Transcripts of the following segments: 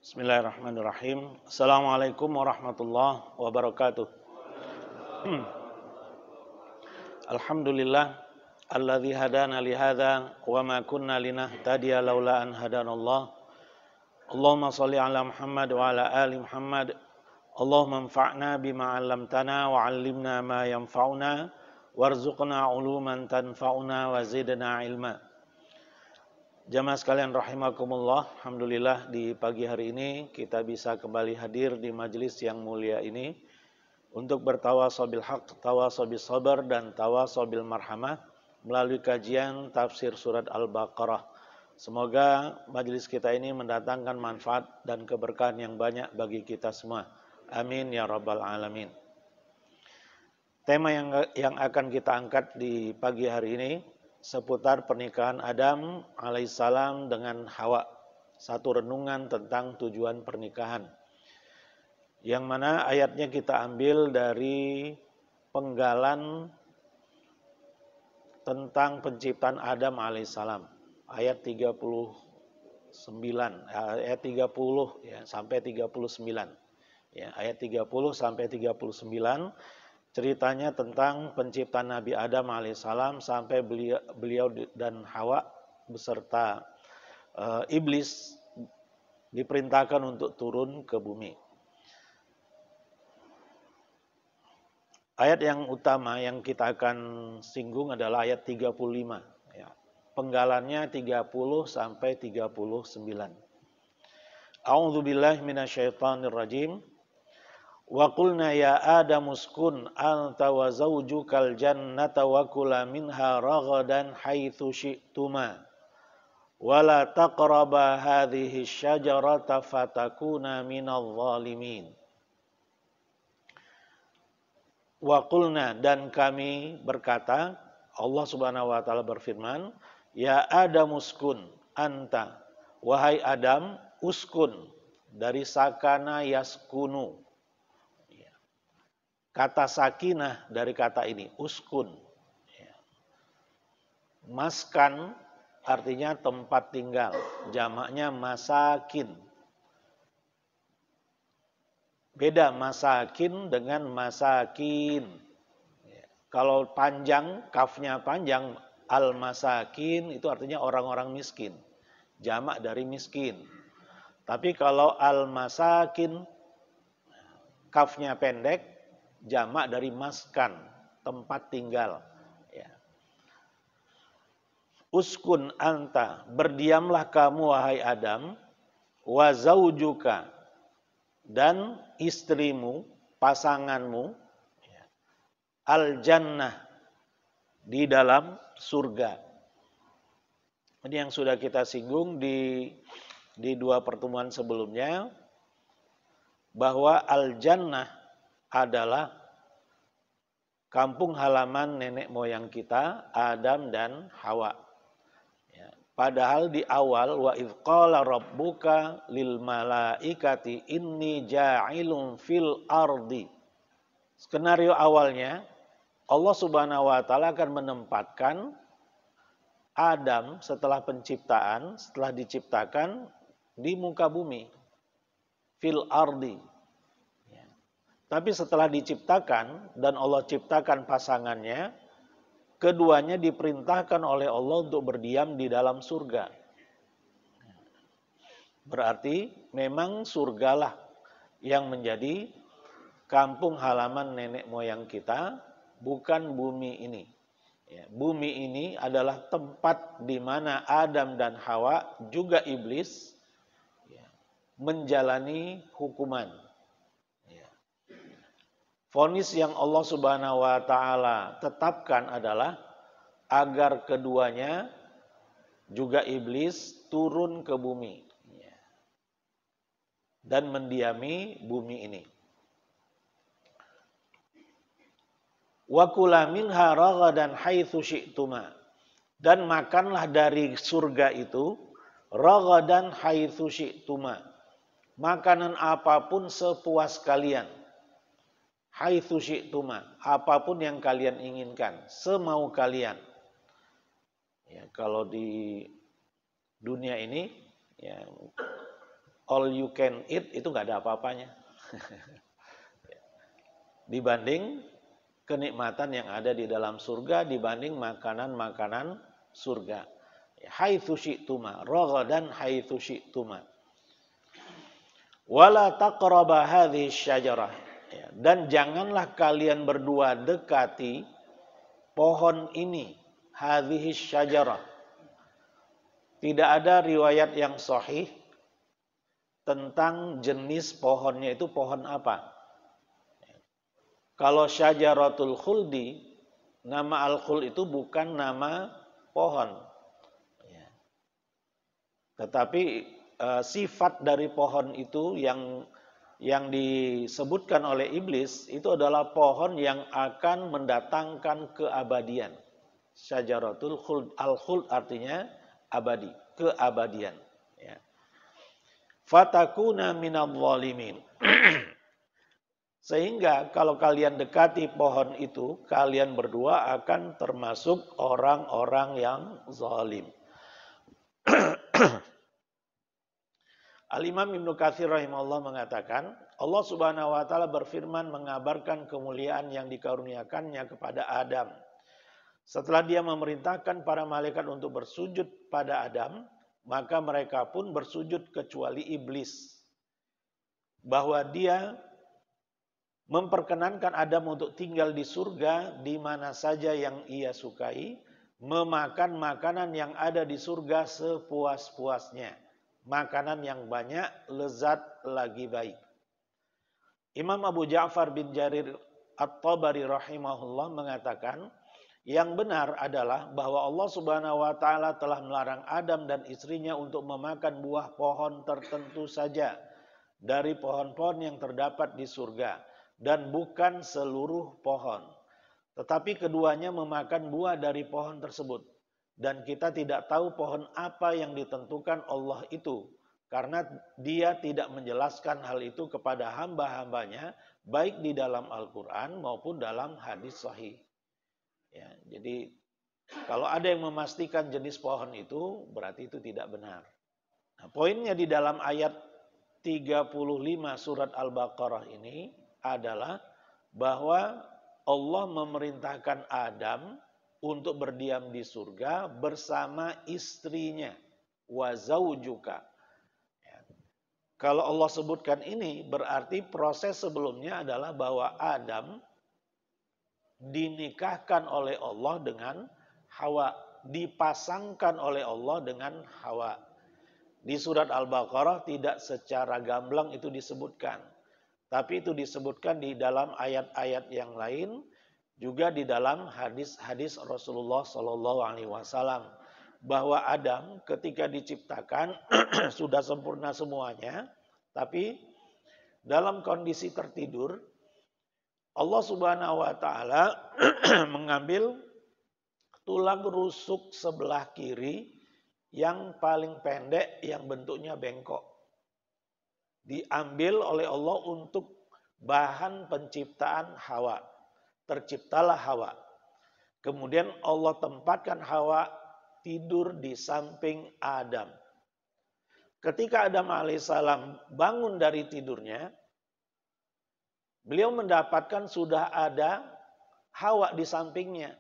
Bismillahirrahmanirrahim. Assalamualaikum warahmatullahi wabarakatuh. Alhamdulillah alladzi hadana li hadza wa ma kunna linahtadiya laula an hadanallah. Allahumma shalli ala Muhammad wa ala ali Muhammad. Allahumma anfa'na bima 'allamtana wa 'allimna ma yanfa'una warzuqna 'uluman tanfa'una wa zidna ilma. Jamaah sekalian rahimakumullah, alhamdulillah di pagi hari ini kita bisa kembali hadir di majelis yang mulia ini untuk bertawasau bil haq, tawasau bis sabar dan tawasau bil marhamah melalui kajian tafsir surat Al-Baqarah. Semoga majelis kita ini mendatangkan manfaat dan keberkahan yang banyak bagi kita semua. Amin ya rabbal alamin. Tema yang akan kita angkat di pagi hari ini seputar pernikahan Adam alaihissalam dengan Hawa. Satu renungan tentang tujuan pernikahan. Yang mana ayatnya kita ambil dari penggalan tentang penciptaan Adam alaihissalam. Ayat 39, ayat 30 ya, sampai 39. Ya, ayat 30 sampai 39. Ceritanya tentang penciptaan Nabi Adam alaihissalam sampai beliau dan Hawa beserta iblis diperintahkan untuk turun ke bumi. Ayat yang utama yang kita akan singgung adalah ayat 35. Ya. Penggalannya 30 sampai 39. A'udzubillahi minasyaitonirrajim. Wa qulna ya Adam uskun anta wa zawjukal jannata wa kula minha ragadan haitsu syi'tuma wa la taqraba hadhihi syajarata fatakuna minadh dhalimin. Wa qulna, dan kami berkata, Allah Subhanahu wa taala berfirman, ya Adam uskun anta, wahai Adam, uskun dari sakana yaskunu. Kata sakinah dari kata ini, uskun. Maskan artinya tempat tinggal. Jamaknya masakin. Beda masakin dengan masakin. Kalau panjang, kafnya panjang, al-masakin itu artinya orang-orang miskin. Jamak dari miskin. Tapi kalau al-masakin, kafnya pendek, jamak dari maskan, tempat tinggal. Ya. Uskun anta, berdiamlah kamu wahai Adam, wa zaujuka, dan istrimu, pasanganmu, ya, al jannah, di dalam surga. Ini yang sudah kita singgung di dua pertemuan sebelumnya, bahwa al jannah adalah kampung halaman nenek moyang kita, Adam dan Hawa. Ya, padahal di awal, wa idh qala rabbuka lil malaikati inni ja'ilun fil ardi. Skenario awalnya, Allah Subhanahu wa taala akan menempatkan Adam setelah penciptaan, setelah diciptakan di muka bumi. Fil ardi. Tapi setelah diciptakan dan Allah ciptakan pasangannya, keduanya diperintahkan oleh Allah untuk berdiam di dalam surga. Berarti memang surgalah yang menjadi kampung halaman nenek moyang kita, bukan bumi ini. Ya, bumi ini adalah tempat di mana Adam dan Hawa, juga iblis, ya, menjalani hukuman. Vonis yang Allah Subhanahu wa taala tetapkan adalah agar keduanya, juga iblis, turun ke bumi dan mendiami bumi ini. Wa kula minha ragadan haitsu syi'tuma, dan makanlah dari surga itu ragadan haitsu syi'tuma, makanan apapun sepuas kalian. Haitsu syi'tuma, apapun yang kalian inginkan, semau kalian. Ya, kalau di dunia ini, ya, all you can eat itu nggak ada apa-apanya. Dibanding kenikmatan yang ada di dalam surga, dibanding makanan-makanan surga. Haitsu syi'tuma, ragadan haitsu syi'tuma. Wala taqraba hadhihi syajarah. Dan janganlah kalian berdua dekati pohon ini, hadhihi syajarah. Tidak ada riwayat yang sahih tentang jenis pohonnya itu pohon apa. Kalau syajaratul khuldi, nama al-khuld itu bukan nama pohon. Tetapi sifat dari pohon itu yang disebutkan oleh iblis itu adalah pohon yang akan mendatangkan keabadian. Syajaratul khuld, al-khuld artinya abadi, keabadian. Fatakuna minadh dhalimin. Sehingga kalau kalian dekati pohon itu, kalian berdua akan termasuk orang-orang yang zalim. Al-Imam Ibnu Katsir rahimahullah mengatakan, Allah Subhanahu wa taala berfirman mengabarkan kemuliaan yang dikaruniakannya kepada Adam. Setelah dia memerintahkan para malaikat untuk bersujud pada Adam, maka mereka pun bersujud kecuali iblis. Bahwa dia memperkenankan Adam untuk tinggal di surga di mana saja yang ia sukai, memakan makanan yang ada di surga sepuas-puasnya. Makanan yang banyak, lezat lagi baik. Imam Abu Ja'far bin Jarir At-Tabari rahimahullah mengatakan, yang benar adalah bahwa Allah Subhanahu wa taala telah melarang Adam dan istrinya untuk memakan buah pohon tertentu saja dari pohon-pohon yang terdapat di surga. Dan bukan seluruh pohon. Tetapi keduanya memakan buah dari pohon tersebut. Dan kita tidak tahu pohon apa yang ditentukan Allah itu. Karena dia tidak menjelaskan hal itu kepada hamba-hambanya. Baik di dalam Al-Quran maupun dalam hadis sahih. Ya, jadi kalau ada yang memastikan jenis pohon itu, berarti itu tidak benar. Nah, poinnya di dalam ayat 35 surat Al-Baqarah ini adalah bahwa Allah memerintahkan Adam untuk berdiam di surga bersama istrinya, wa zaujuka. Kalau Allah sebutkan ini berarti proses sebelumnya adalah bahwa Adam dinikahkan oleh Allah dengan Hawa, dipasangkan oleh Allah dengan Hawa. Di surat Al-Baqarah tidak secara gamblang itu disebutkan. Tapi itu disebutkan di dalam ayat-ayat yang lain, juga di dalam hadis-hadis Rasulullah SAW, bahwa Adam ketika diciptakan sudah sempurna semuanya, tapi dalam kondisi tertidur, Allah Subhanahu wa taala mengambil tulang rusuk sebelah kiri yang paling pendek yang bentuknya bengkok. Diambil oleh Allah untuk bahan penciptaan Hawa. Terciptalah Hawa. Kemudian Allah tempatkan Hawa tidur di samping Adam. Ketika Adam alaihissalam bangun dari tidurnya, beliau mendapatkan sudah ada Hawa di sampingnya.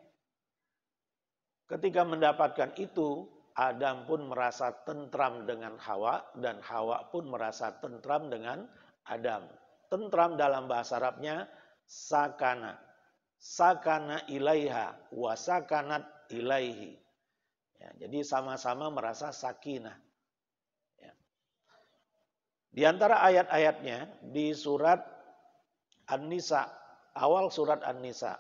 Ketika mendapatkan itu, Adam pun merasa tentram dengan Hawa dan Hawa pun merasa tentram dengan Adam. Tentram dalam bahasa Arabnya sakana. Sakana ilaiha wa sakanat ilaihi. Ya, jadi sama-sama merasa sakinah. Ya. Di antara ayat-ayatnya di surat An-Nisa, awal surat An-Nisa,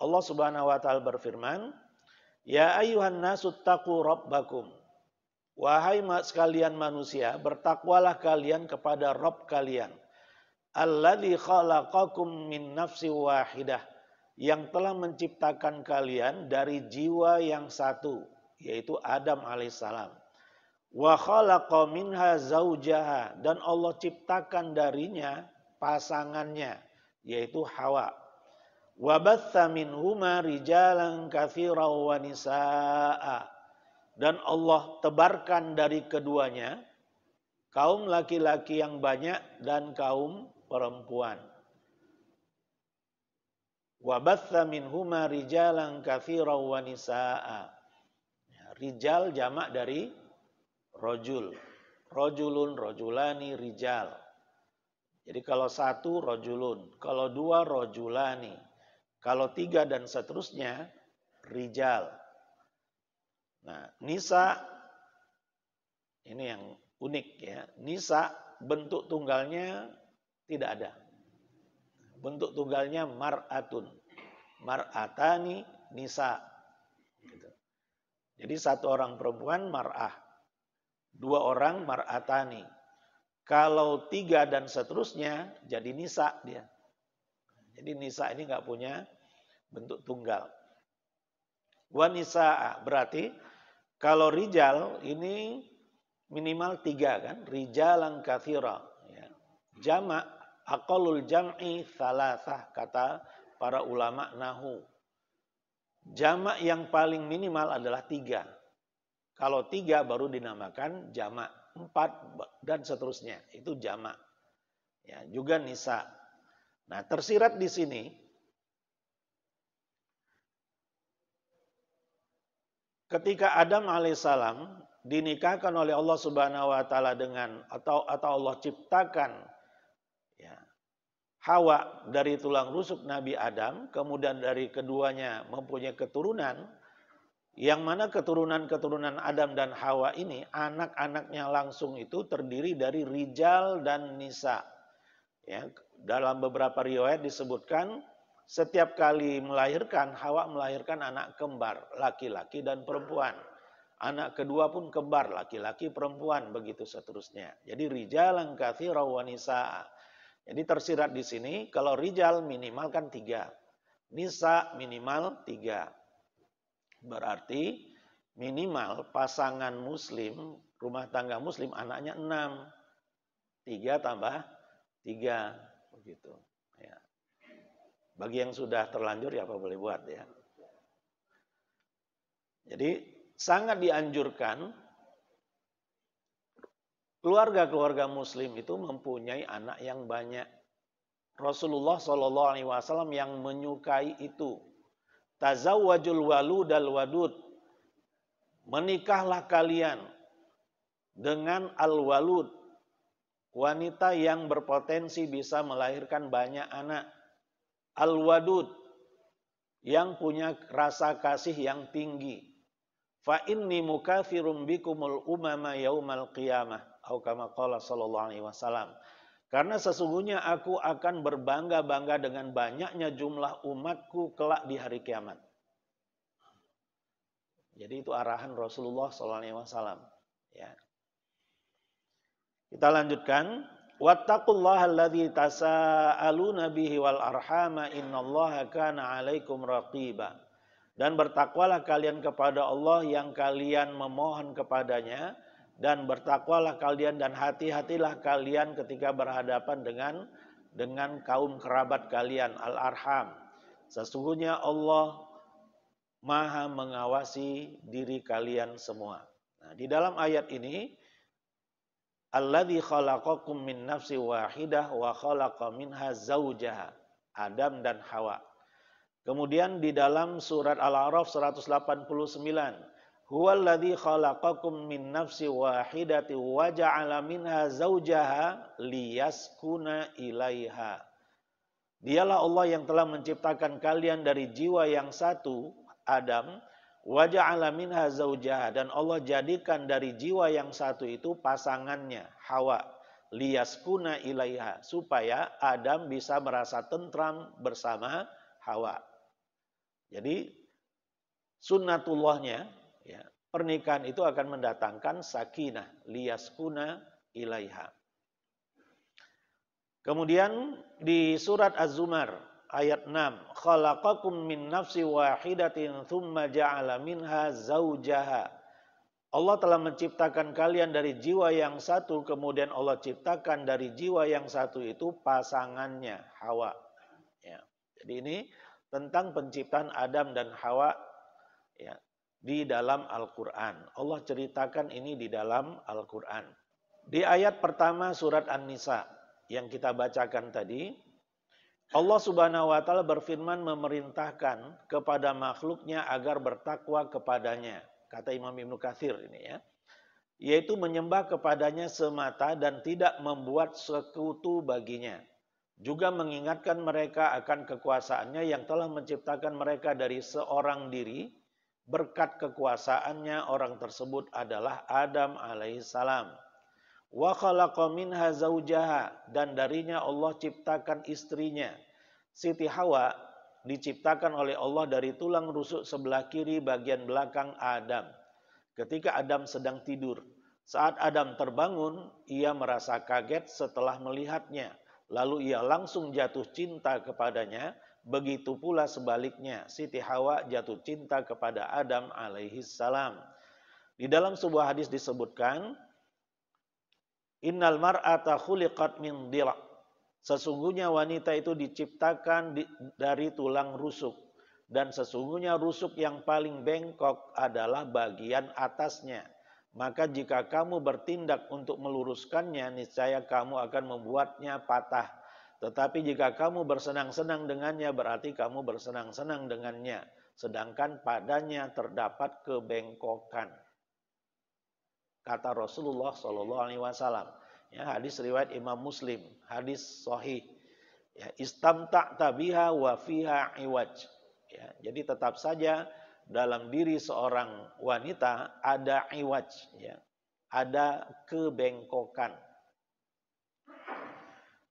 Allah Subhanahu wa taala berfirman, ya ayyuhan nasu taqu rabbakum. Wahai sekalian manusia, bertakwalah kalian kepada Rabb kalian. Alladzi khalaqakum min nafsi wahidah. Yang telah menciptakan kalian dari jiwa yang satu, yaitu Adam alaihissalam. Wa khalaqa minha zaujaha. Dan Allah ciptakan darinya pasangannya, yaitu Hawa. Wa batha minhuma rijalan katsiran wa nisaa. Dan Allah tebarkan dari keduanya kaum laki-laki yang banyak dan kaum perempuan. Wa batha minhuma rijalan katsiran wa nisaa. Rijal jamak dari rojul. Rojulun, rojulani, rijal. Jadi kalau satu rojulun, kalau dua rojulani, kalau tiga dan seterusnya rijal. Nah, nisa ini yang unik ya. Nisa bentuk tunggalnya tidak ada. Bentuk tunggalnya mar'atun. Mar'atani nisa. Gitu. Jadi satu orang perempuan mar'ah. Dua orang mar'atani. Kalau tiga dan seterusnya jadi nisa dia. Jadi nisa ini nggak punya bentuk tunggal. Wanisa berarti kalau rijal ini minimal tiga kan. Rijalan katsira. Ya. Jamak aqallul jam'i thalathah kata para ulama nahu. Jamak yang paling minimal adalah tiga. Kalau tiga baru dinamakan jamak. 4 dan seterusnya itu jamak. Ya, juga nisa. Nah, tersirat di sini ketika Adam alaihissalam dinikahkan oleh Allah Subhanahu wa taala dengan atau Allah ciptakan ya, Hawa dari tulang rusuk Nabi Adam, kemudian dari keduanya mempunyai keturunan. Yang mana keturunan-keturunan Adam dan Hawa ini, anak-anaknya langsung itu terdiri dari rijal dan nisa. Ya, dalam beberapa riwayat disebutkan, setiap kali melahirkan, Hawa melahirkan anak kembar, laki-laki dan perempuan. Anak kedua pun kembar, laki-laki perempuan, begitu seterusnya. Jadi rijalan katsiran wa nisaa. Jadi tersirat di sini, kalau rijal minimal kan 3. Nisa minimal 3. Berarti minimal pasangan muslim, rumah tangga muslim anaknya 6. 3 tambah 3. Begitu. Ya. Bagi yang sudah terlanjur ya apa boleh buat ya. Jadi sangat dianjurkan keluarga-keluarga muslim itu mempunyai anak yang banyak. Rasulullah SAW yang menyukai itu. Tazawwajul waludal wadud. Menikahlah kalian dengan al-walud. Wanita yang berpotensi bisa melahirkan banyak anak. Al-wadud. Yang punya rasa kasih yang tinggi. Fa inni mukatsirum bikumul umama yaumal qiyamah. Atau kama qala sallallahu alaihi wasallam. Karena sesungguhnya aku akan berbangga-bangga dengan banyaknya jumlah umatku kelak di hari kiamat. Jadi itu arahan Rasulullah SAW. Ya. Kita lanjutkan. Wattaqullaha alladzi tasaaluna bihi wal arhama innallaha kana 'alaikum raqiba. Dan bertakwalah kalian kepada Allah yang kalian memohon kepadanya. Dan bertakwalah kalian dan hati-hatilah kalian ketika berhadapan dengan kaum kerabat kalian, al-arham. Sesungguhnya Allah Maha mengawasi diri kalian semua. Nah, di dalam ayat ini, alladzi khalaqakum min nafsin wahidah wa khalaqa minha zaujaha, Adam dan Hawa. Kemudian di dalam surat Al-A'raf 189, huwallazi khalaqakum min nafsin wahidatin wa ja'ala minha zaujaha liyaskuna ilaiha. Dialah Allah yang telah menciptakan kalian dari jiwa yang satu, Adam, wa ja'ala minha zaujaha, dan Allah jadikan dari jiwa yang satu itu pasangannya, Hawa, liyaskuna ilaiha, supaya Adam bisa merasa tentram bersama Hawa. Jadi sunnatullahnya, ya, pernikahan itu akan mendatangkan sakinah, liyaskuna ilaiha. Kemudian di surat Az-Zumar ayat 6, khalaqakum min nafsi wahidatin thumma ja'ala minha zaujaha. Allah telah menciptakan kalian dari jiwa yang satu, kemudian Allah ciptakan dari jiwa yang satu itu pasangannya, Hawa. Ya. Jadi ini tentang penciptaan Adam dan Hawa, ya, di dalam Al-Quran. Allah ceritakan ini di dalam Al-Quran. Di ayat pertama surat An-Nisa yang kita bacakan tadi, Allah Subhanahu wa taala berfirman memerintahkan kepada makhluknya agar bertakwa kepadanya. Kata Imam Ibnu Katsir ini ya. Yaitu menyembah kepadanya semata dan tidak membuat sekutu baginya. Juga mengingatkan mereka akan kekuasaannya yang telah menciptakan mereka dari seorang diri. Berkat kekuasaannya orang tersebut adalah Adam alaihissalam. Wa khalaqa minha zaujaha, dan darinya Allah ciptakan istrinya. Siti Hawa diciptakan oleh Allah dari tulang rusuk sebelah kiri bagian belakang Adam. Ketika Adam sedang tidur, saat Adam terbangun, ia merasa kaget setelah melihatnya. Lalu ia langsung jatuh cinta kepadanya. Begitu pula sebaliknya, Siti Hawa jatuh cinta kepada Adam alaihissalam. Di dalam sebuah hadis disebutkan, Innal mar'ata khuliqat min dila'. Sesungguhnya wanita itu diciptakan dari tulang rusuk. Dan sesungguhnya rusuk yang paling bengkok adalah bagian atasnya. Maka jika kamu bertindak untuk meluruskannya, niscaya kamu akan membuatnya patah. Tetapi jika kamu bersenang-senang dengannya, berarti kamu bersenang-senang dengannya. Sedangkan padanya terdapat kebengkokan. Kata Rasulullah SAW. Ya, hadis riwayat Imam Muslim, hadis sahih. Ya, istamta'ta biha wa fiha iwaj. Ya, jadi tetap saja dalam diri seorang wanita ada iwaj, ya, ada kebengkokan.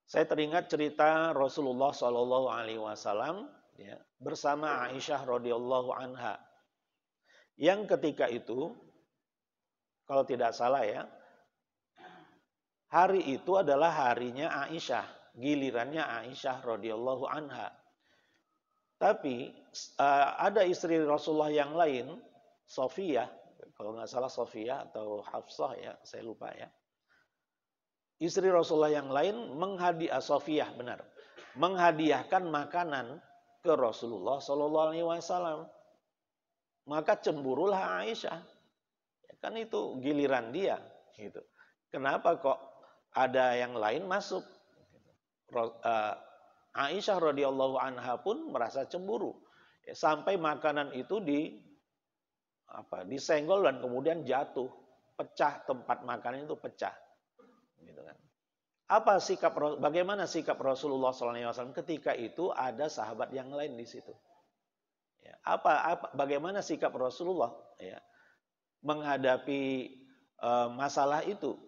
Saya teringat cerita Rasulullah SAW ya, bersama Aisyah radhiyallahu anha, yang ketika itu, kalau tidak salah ya, hari itu adalah harinya Aisyah, gilirannya Aisyah radhiyallahu anha. Tapi ada istri Rasulullah yang lain, Sofiyah, kalau nggak salah Sofiyah atau Hafsah ya, saya lupa ya. Istri Rasulullah yang lain Sofiyah benar, menghadiahkan makanan ke Rasulullah SAW. Maka cemburulah Aisyah, ya, kan itu giliran dia, gitu. Kenapa kok ada yang lain masuk? Aisyah radhiyallahu anha pun merasa cemburu, ya, sampai makanan itu disenggol dan kemudian jatuh, pecah, tempat makan itu pecah, gitu kan. Bagaimana sikap Rasulullah SAW ketika itu ada sahabat yang lain di situ? Ya, bagaimana sikap Rasulullah ya, menghadapi masalah itu?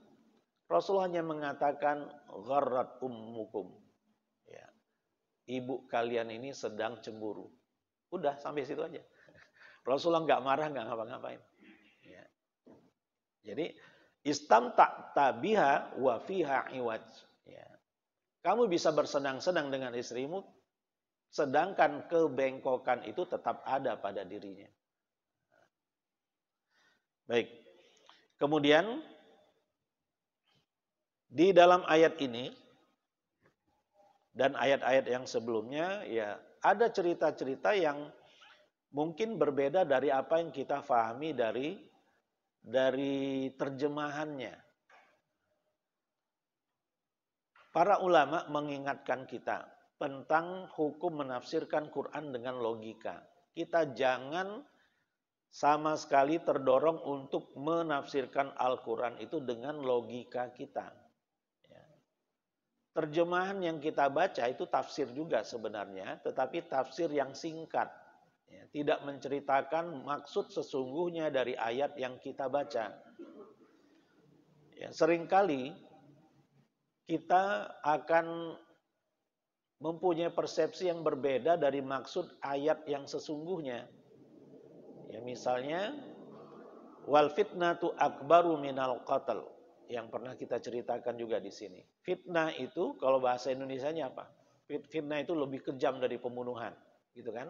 Rasulullah hanya mengatakan gharrat ummukum. Ya, ibu kalian ini sedang cemburu. Udah sampai situ aja. Rasulullah nggak marah, nggak ngapa-ngapain. Ya. Jadi istamta'ta biha wa fiha iwaj. Ya. Kamu bisa bersenang-senang dengan istrimu, sedangkan kebengkokan itu tetap ada pada dirinya. Baik. Kemudian di dalam ayat ini dan ayat-ayat yang sebelumnya, ya, ada cerita-cerita yang mungkin berbeda dari apa yang kita pahami dari terjemahannya. Para ulama mengingatkan kita tentang hukum menafsirkan Quran dengan logika. Kita jangan sama sekali terdorong untuk menafsirkan Al-Quran itu dengan logika kita. Terjemahan yang kita baca itu tafsir juga sebenarnya, tetapi tafsir yang singkat. Ya, tidak menceritakan maksud sesungguhnya dari ayat yang kita baca. Ya, seringkali kita akan mempunyai persepsi yang berbeda dari maksud ayat yang sesungguhnya. Ya, misalnya, wal fitnatu akbaru minal qatl, yang pernah kita ceritakan juga di sini. Fitnah itu kalau bahasa Indonesianya apa? Fitnah itu lebih kejam dari pembunuhan, gitu kan?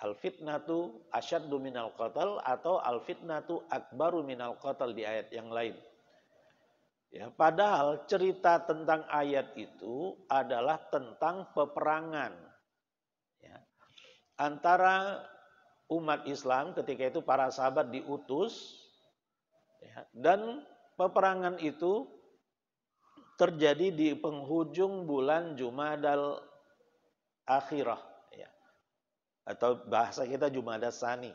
Al-fitnatu asyaddu minal qatl atau al-fitnatu akbaru minal qatl di ayat yang lain. Ya, padahal cerita tentang ayat itu adalah tentang peperangan. Ya. Antara umat Islam ketika itu para sahabat diutus, ya, dan peperangan itu terjadi di penghujung bulan Jumadal Akhirah, ya. Atau bahasa kita Jumada Tsani.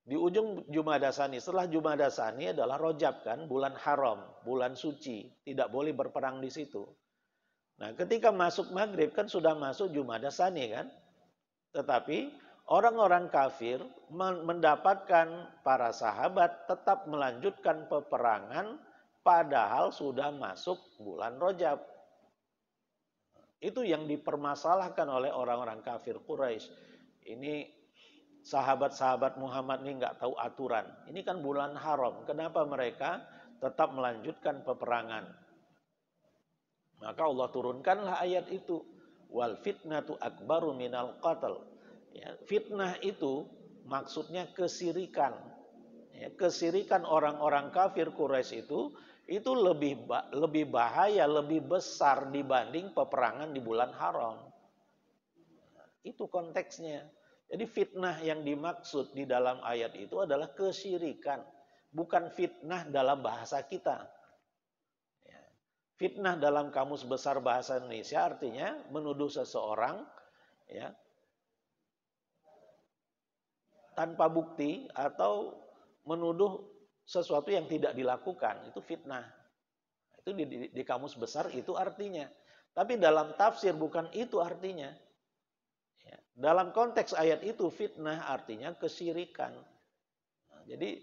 Di ujung Jumada Tsani, setelah Jumada Tsani adalah Rajab kan, bulan haram, bulan suci, tidak boleh berperang di situ. Nah, ketika masuk maghrib kan sudah masuk Jumada Tsani kan. Tetapi orang-orang kafir mendapatkan para sahabat tetap melanjutkan peperangan padahal sudah masuk bulan Rajab. Itu yang dipermasalahkan oleh orang-orang kafir Quraisy. Ini sahabat-sahabat Muhammad ini nggak tahu aturan. Ini kan bulan haram. Kenapa mereka tetap melanjutkan peperangan? Maka Allah turunkanlah ayat itu. Wal fitnatu akbaru minal qatl. Ya, fitnah itu maksudnya kesirikan. Ya, kesirikan orang-orang kafir Quraisy itu lebih bahaya, lebih besar dibanding peperangan di bulan haram. Itu konteksnya. Jadi fitnah yang dimaksud di dalam ayat itu adalah kesyirikan, bukan fitnah dalam bahasa kita. Ya. Fitnah dalam Kamus Besar Bahasa Indonesia artinya menuduh seseorang, ya, tanpa bukti atau menuduh sesuatu yang tidak dilakukan, itu fitnah. Itu di Kamus Besar itu artinya. Tapi dalam tafsir bukan itu artinya. Dalam konteks ayat itu fitnah artinya kesyirikan. Nah, jadi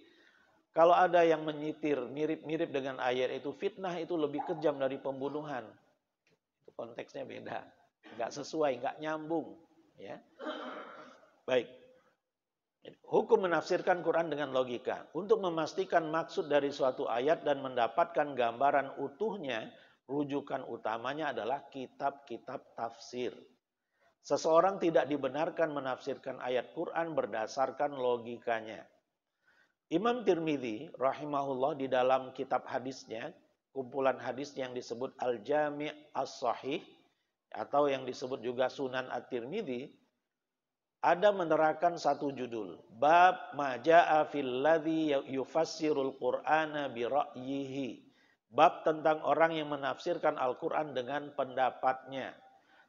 kalau ada yang menyitir mirip-mirip dengan ayat itu, fitnah itu lebih kejam dari pembunuhan. Itu konteksnya beda, nggak sesuai, nggak nyambung. Ya, baik. Hukum menafsirkan Quran dengan logika. Untuk memastikan maksud dari suatu ayat dan mendapatkan gambaran utuhnya, rujukan utamanya adalah kitab-kitab tafsir. Seseorang tidak dibenarkan menafsirkan ayat Quran berdasarkan logikanya. Imam Tirmidzi rahimahullah di dalam kitab hadisnya, kumpulan hadis yang disebut Al-Jami' As-Sahih atau yang disebut juga Sunan At-Tirmidzi, ada menerangkan satu judul, Bab Maja'a fil ladzi yufassirul Qur'ana bi ra'yihi. Bab tentang orang yang menafsirkan Al-Qur'an dengan pendapatnya.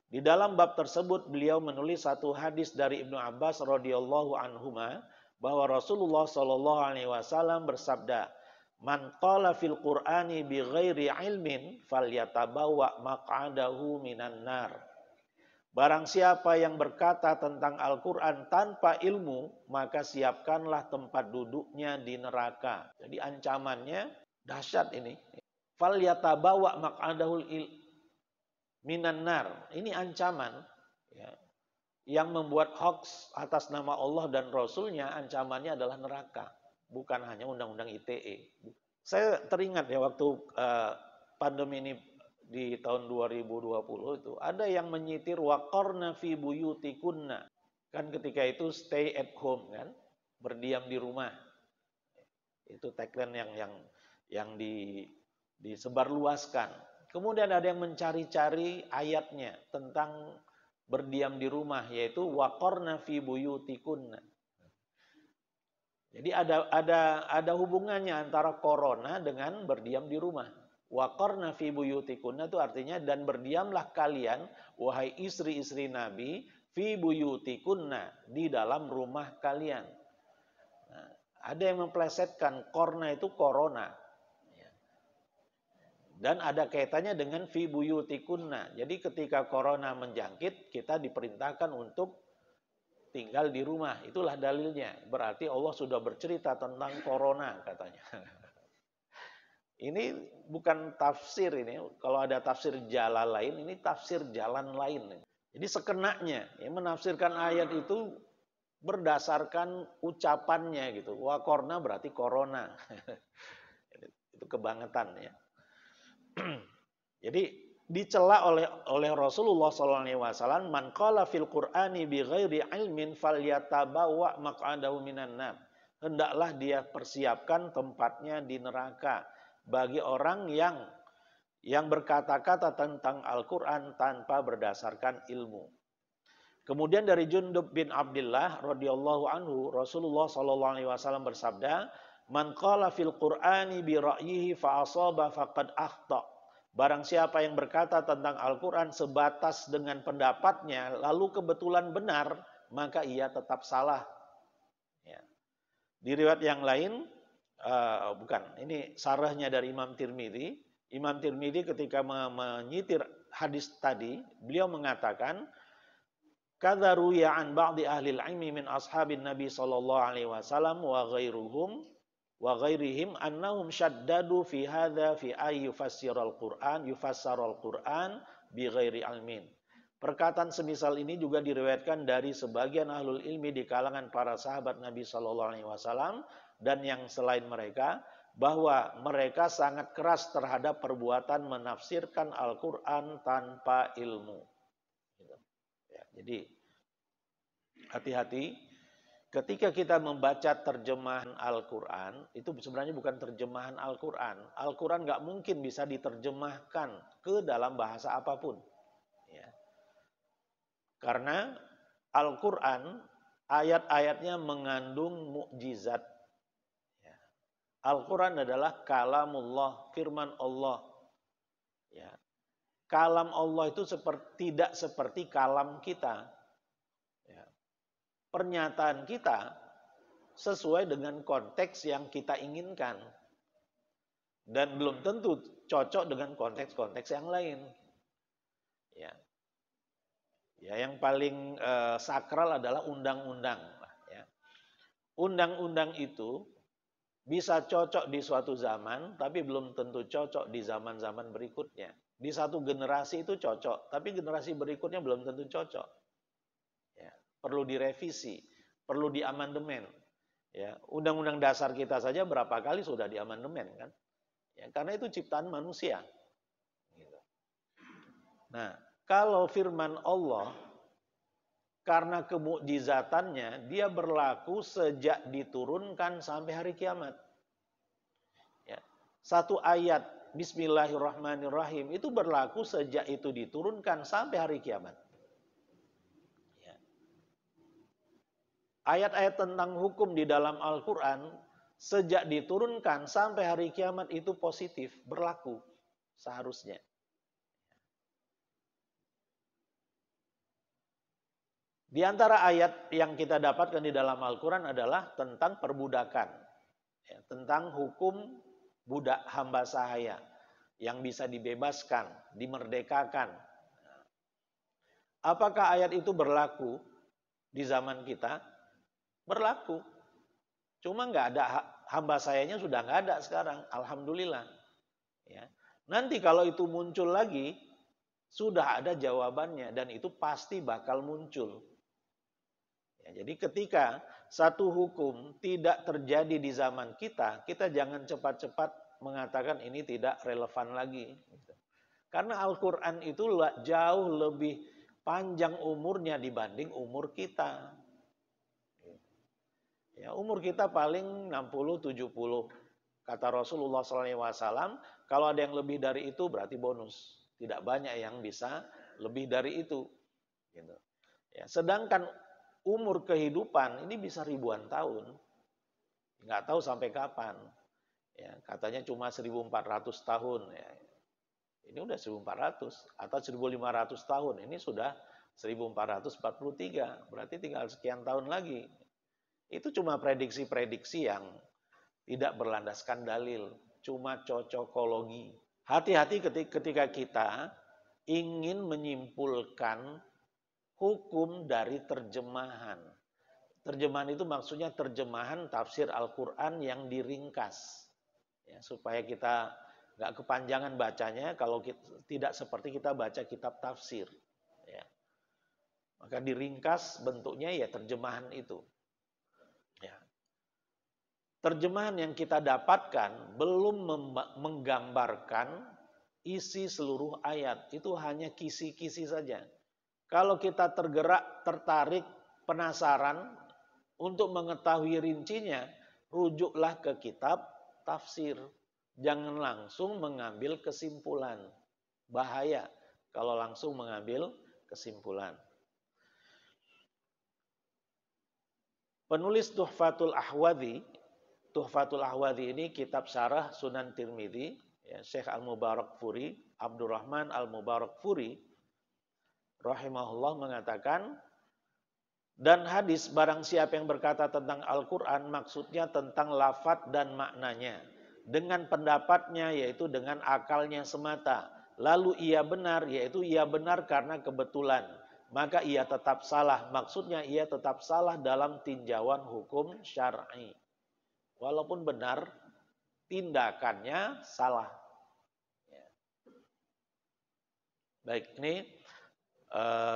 Di dalam bab tersebut beliau menulis satu hadis dari Ibnu Abbas radhiyallahu anhuma bahwa Rasulullah shallallahu alaihi wasallam bersabda, "Man qala fil Qur'ani bi ghairi ilmin falyatabawa maq'adahu minan nar." Barang siapa yang berkata tentang Al-Qur'an tanpa ilmu, maka siapkanlah tempat duduknya di neraka. Jadi ancamannya dahsyat ini. Falyatabawa maq'adahu minan nar. Ini ancaman, ya, yang membuat hoax atas nama Allah dan Rasulnya, ancamannya adalah neraka, bukan hanya undang-undang ITE. Saya teringat ya waktu pandemi ini di tahun 2020 itu ada yang menyitir waqarna fi buyutikunna. Kan ketika itu stay at home kan, berdiam di rumah. Itu tagline yang disebarluaskan. Kemudian ada yang mencari-cari ayatnya tentang berdiam di rumah, yaitu waqarna fi buyutikunna. Jadi ada hubungannya antara corona dengan berdiam di rumah. Waqarna fi buyutikunna itu artinya dan berdiamlah kalian wahai istri-istri Nabi fi buyutikunna di dalam rumah kalian. Nah, ada yang memplesetkan korna itu corona. Dan ada kaitannya dengan fi buyutikunna. Jadi ketika corona menjangkit, kita diperintahkan untuk tinggal di rumah. Itulah dalilnya. Berarti Allah sudah bercerita tentang corona katanya. Ini bukan tafsir ini. Kalau ada tafsir jalan lain, ini tafsir jalan lain. Jadi sekenanya ya, menafsirkan ayat itu berdasarkan ucapannya gitu. Wa korna berarti corona. Itu kebangetan ya. Jadi dicela oleh Rasulullah SAW, man qala fil Qur'ani bi ghairi ilmin falyatabawa maq'adahu minan nar. Hendaklah dia persiapkan tempatnya di neraka bagi orang yang berkata-kata tentang Al-Qur'an tanpa berdasarkan ilmu. Kemudian dari Jundub bin Abdullah radhiyallahu anhu, Rasulullah SAW bersabda, Man qala fil Qur'ani bi ra'yihi fa asaba faqad akhta. Barang siapa yang berkata tentang Al-Qur'an sebatas dengan pendapatnya lalu kebetulan benar, maka ia tetap salah. Ya. Di riwayat yang lain, bukan, ini sarahnya dari Imam Tirmidzi. Imam Tirmidzi ketika menyitir hadis tadi, beliau mengatakan, kadza ruya an ba'di ahli ilmi min ashabin Nabi sallallahu alaihi wasallam wa ghairihim annahum syaddadu fi hadza fi ay yufassiral Qur'an bi ghairi ilmin. Perkataan semisal ini juga diriwayatkan dari sebagian ahlul ilmi di kalangan para sahabat Nabi sallallahu alaihi wasallam dan yang selain mereka, bahwa mereka sangat keras terhadap perbuatan menafsirkan Al-Qur'an tanpa ilmu. Ya, jadi hati-hati ketika kita membaca terjemahan Al-Quran, itu sebenarnya bukan terjemahan Al-Quran. Al-Quran nggak mungkin bisa diterjemahkan ke dalam bahasa apapun. Ya. Karena Al-Quran, ayat-ayatnya mengandung mukjizat. Ya. Al-Quran adalah kalamullah, firman Allah. Ya. Kalam Allah itu tidak seperti kalam kita. Ya. Pernyataan kita sesuai dengan konteks yang kita inginkan. Dan belum tentu cocok dengan konteks-konteks yang lain. Ya. Ya, yang paling sakral adalah undang-undang. Ya. Undang-undang itu bisa cocok di suatu zaman, tapi belum tentu cocok di zaman-zaman berikutnya. Di satu generasi itu cocok, tapi generasi berikutnya belum tentu cocok. Ya. Perlu direvisi, perlu diamandemen. Ya, undang-undang dasar kita saja berapa kali sudah diamandemen kan? Ya, karena itu ciptaan manusia. Gitu. Nah, kalau firman Allah karena kemukjizatannya dia berlaku sejak diturunkan sampai hari kiamat. Ya. Satu ayat Bismillahirrahmanirrahim itu berlaku sejak itu diturunkan sampai hari kiamat. Ayat-ayat tentang hukum di dalam Al-Quran sejak diturunkan sampai hari kiamat itu positif, berlaku seharusnya. Di antara ayat yang kita dapatkan di dalam Al-Quran adalah tentang perbudakan. Ya, tentang hukum budak hamba sahaya yang bisa dibebaskan, dimerdekakan. Apakah ayat itu berlaku di zaman kita? Berlaku. Cuma nggak ada hamba sayanya sudah nggak ada sekarang. Alhamdulillah. Ya. Nanti kalau itu muncul lagi, sudah ada jawabannya dan itu pasti bakal muncul. Ya, jadi ketika satu hukum tidak terjadi di zaman kita, kita jangan cepat-cepat mengatakan ini tidak relevan lagi. Karena Al-Quran itu jauh lebih panjang umurnya dibanding umur kita. Ya, umur kita paling 60-70. Kata Rasulullah SAW, kalau ada yang lebih dari itu berarti bonus. Tidak banyak yang bisa lebih dari itu. Gitu. Ya, sedangkan umur kehidupan ini bisa ribuan tahun. Nggak tahu sampai kapan. Ya, katanya cuma 1400 tahun. Ya. Ini udah 1400 atau 1500 tahun. Ini sudah 1443. Berarti tinggal sekian tahun lagi. Itu cuma prediksi-prediksi yang tidak berlandaskan dalil. Cuma cocokologi. Hati-hati ketika kita ingin menyimpulkan hukum dari terjemahan. Terjemahan itu maksudnya terjemahan tafsir Al-Quran yang diringkas. Ya, supaya kita nggak kepanjangan bacanya kalau tidak seperti kita baca kitab tafsir. Ya. Maka diringkas bentuknya ya terjemahan itu. Ya. Terjemahan yang kita dapatkan belum menggambarkan isi seluruh ayat. Itu hanya kisi-kisi saja. Kalau kita tergerak, tertarik, penasaran untuk mengetahui rincinya, rujuklah ke kitab tafsir. Jangan langsung mengambil kesimpulan. Bahaya kalau langsung mengambil kesimpulan. Penulis Tuhfatul Ahwadhi, Tuhfatul Ahwadhi ini kitab syarah Sunan Tirmidzi, ya, Syekh Al-Mubarakfuri, Abdurrahman Al-Mubarakfuri rahimahullah mengatakan, dan hadis barang siapa yang berkata tentang Al-Quran maksudnya tentang lafadz dan maknanya. Dengan pendapatnya yaitu dengan akalnya semata. Lalu ia benar yaitu ia benar karena kebetulan. Maka ia tetap salah. Maksudnya ia tetap salah dalam tinjauan hukum syar'i. Walaupun benar, tindakannya salah. Baik, ini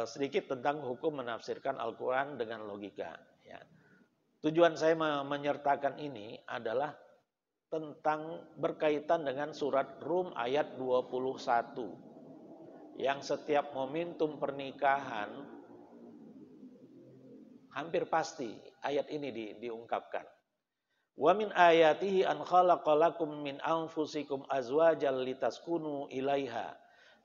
sedikit tentang hukum menafsirkan Al-Quran dengan logika. Ya. Tujuan saya menyertakan ini adalah tentang berkaitan dengan surat Rum ayat 21. Yang setiap momentum pernikahan hampir pasti ayat ini diungkapkan. Wa min ayatihi an khalaqalakum min anfusikum azwajal litaskunu ilaiha.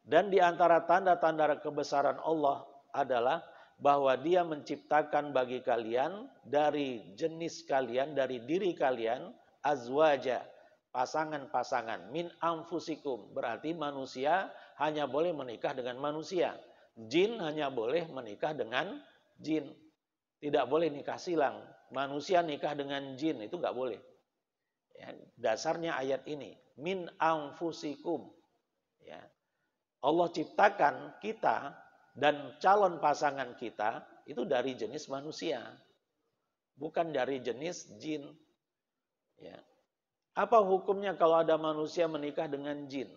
Dan di antara tanda-tanda kebesaran Allah adalah bahwa Dia menciptakan bagi kalian dari jenis kalian, dari diri kalian, azwaja, pasangan-pasangan, min anfusikum. Berarti manusia hanya boleh menikah dengan manusia. Jin hanya boleh menikah dengan jin. Tidak boleh nikah silang. Manusia nikah dengan jin, itu nggak boleh. Ya, dasarnya ayat ini. Min anfusikum. Ya. Allah ciptakan kita dan calon pasangan kita itu dari jenis manusia. Bukan dari jenis jin. Ya. Apa hukumnya kalau ada manusia menikah dengan jin?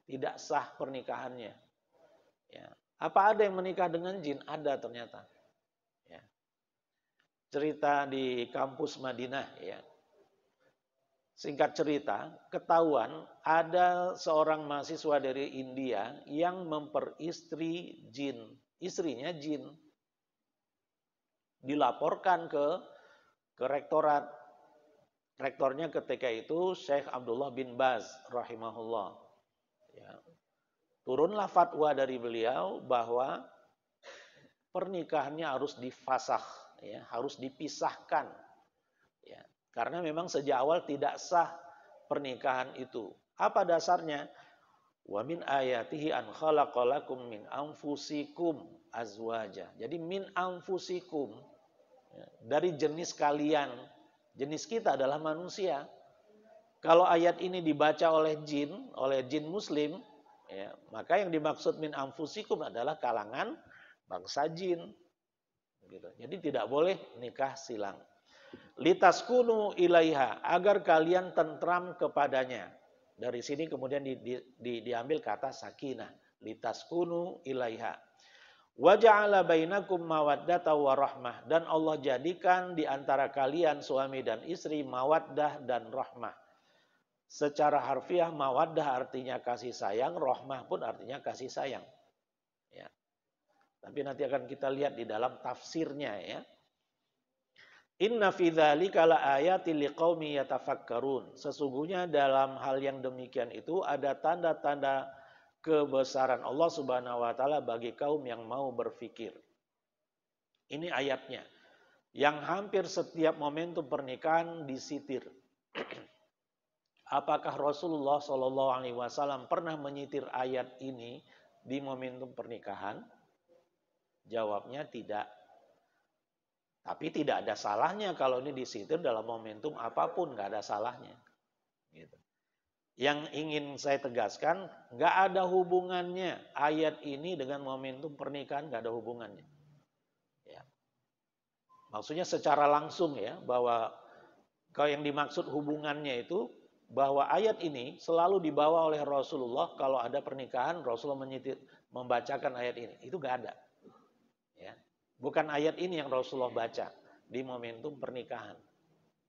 Tidak sah pernikahannya. Ya. Apa ada yang menikah dengan jin? Ada ternyata. Ya. Cerita di kampus Madinah. Ya. Singkat cerita, ketahuan ada seorang mahasiswa dari India yang memperistri jin. Istrinya jin. Dilaporkan ke rektorat. Rektornya ketika itu Syekh Abdullah bin Baz rahimahullah. Ya. Turunlah fatwa dari beliau bahwa pernikahannya harus difasakh, ya, harus dipisahkan. Ya. Karena memang sejak awal tidak sah pernikahan itu. Apa dasarnya? Wa min ayatihi an khalaqalakum min anfusikum azwaja. Jadi min anfusikum, ya, dari jenis kalian. Jenis kita adalah manusia. Kalau ayat ini dibaca oleh jin muslim, ya, maka yang dimaksud min anfusikum adalah kalangan bangsa jin. Gitu. Jadi tidak boleh nikah silang. Litaskunu ilaiha, agar kalian tentram kepadanya. Dari sini kemudian diambil kata sakinah. Litaskunu ilaiha. Wa ja'ala bainakum mawaddata wa rahmah. Dan Allah jadikan di antara kalian suami dan istri mawaddah dan rahmah. Secara harfiah mawaddah artinya kasih sayang, rahmah pun artinya kasih sayang. Ya. Tapi nanti akan kita lihat di dalam tafsirnya, ya. Inna fi dzalika laayatil liqaumi yatafakkarun. Sesungguhnya dalam hal yang demikian itu ada tanda-tanda kebesaran Allah Subhanahu wa taala bagi kaum yang mau berfikir. Ini ayatnya. Yang hampir setiap momentum pernikahan disitir. Apakah Rasulullah Shallallahu alaihi wasallam pernah menyitir ayat ini di momentum pernikahan? Jawabnya tidak. Tapi tidak ada salahnya kalau ini disitir dalam momentum apapun, nggak ada salahnya. Gitu. Yang ingin saya tegaskan, nggak ada hubungannya ayat ini dengan momentum pernikahan, nggak ada hubungannya. Ya. Maksudnya secara langsung, ya, bahwa kalau yang dimaksud hubungannya itu bahwa ayat ini selalu dibawa oleh Rasulullah kalau ada pernikahan, Rasulullah membacakan ayat ini. Itu nggak ada. Ya. Bukan ayat ini yang Rasulullah baca di momentum pernikahan.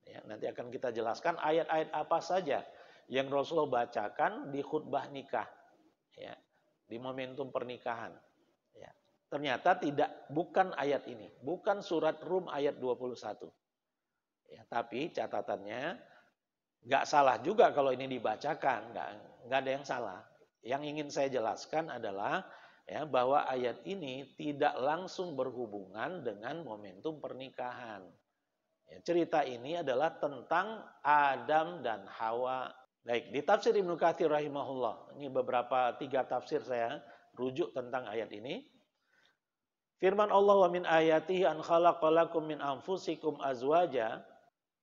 Ya, nanti akan kita jelaskan ayat-ayat apa saja yang Rasulullah bacakan di khutbah nikah, ya, di momentum pernikahan. Ya. Ternyata bukan ayat ini, bukan surat Rum ayat 21. Ya, tapi catatannya nggak salah juga kalau ini dibacakan, nggak ada yang salah. Yang ingin saya jelaskan adalah, ya, bahwa ayat ini tidak langsung berhubungan dengan momentum pernikahan. Ya, cerita ini adalah tentang Adam dan Hawa. Baik, di tafsir Ibnu Katsir rahimahullah, ini beberapa 3 tafsir saya rujuk tentang ayat ini. Firman Allah, wa min ayatihi an khalaqalakum min anfusikum azwaja,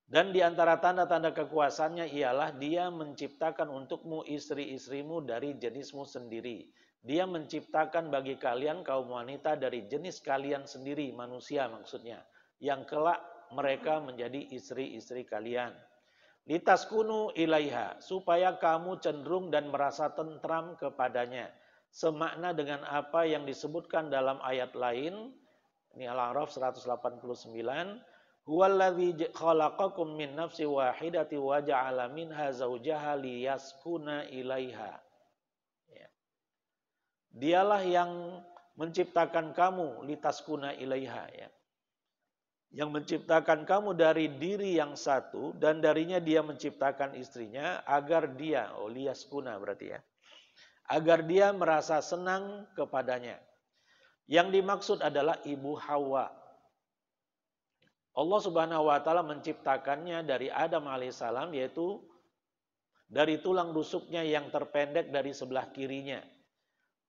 dan di antara tanda-tanda kekuasaannya ialah dia menciptakan untukmu istri-istrimu dari jenismu sendiri. Dia menciptakan bagi kalian kaum wanita dari jenis kalian sendiri, manusia maksudnya, yang kelak mereka menjadi istri-istri kalian. Litaskunu ilaiha, supaya kamu cenderung dan merasa tentram kepadanya. Semakna dengan apa yang disebutkan dalam ayat lain, ini Al-A'raf 189, huwallazi khalaqakum min nafsin wahidati wa ja'ala minha zaujaha liyaskuna ilaiha. Ya. Dialah yang menciptakan kamu litaskuna ilaiha, ya. Yang menciptakan kamu dari diri yang satu, dan darinya dia menciptakan istrinya agar dia, liyaskuna berarti ya, agar dia merasa senang kepadanya. Yang dimaksud adalah ibu Hawa. Allah Subhanahu wa taala menciptakannya dari Adam alaihissalam, yaitu dari tulang rusuknya yang terpendek dari sebelah kirinya.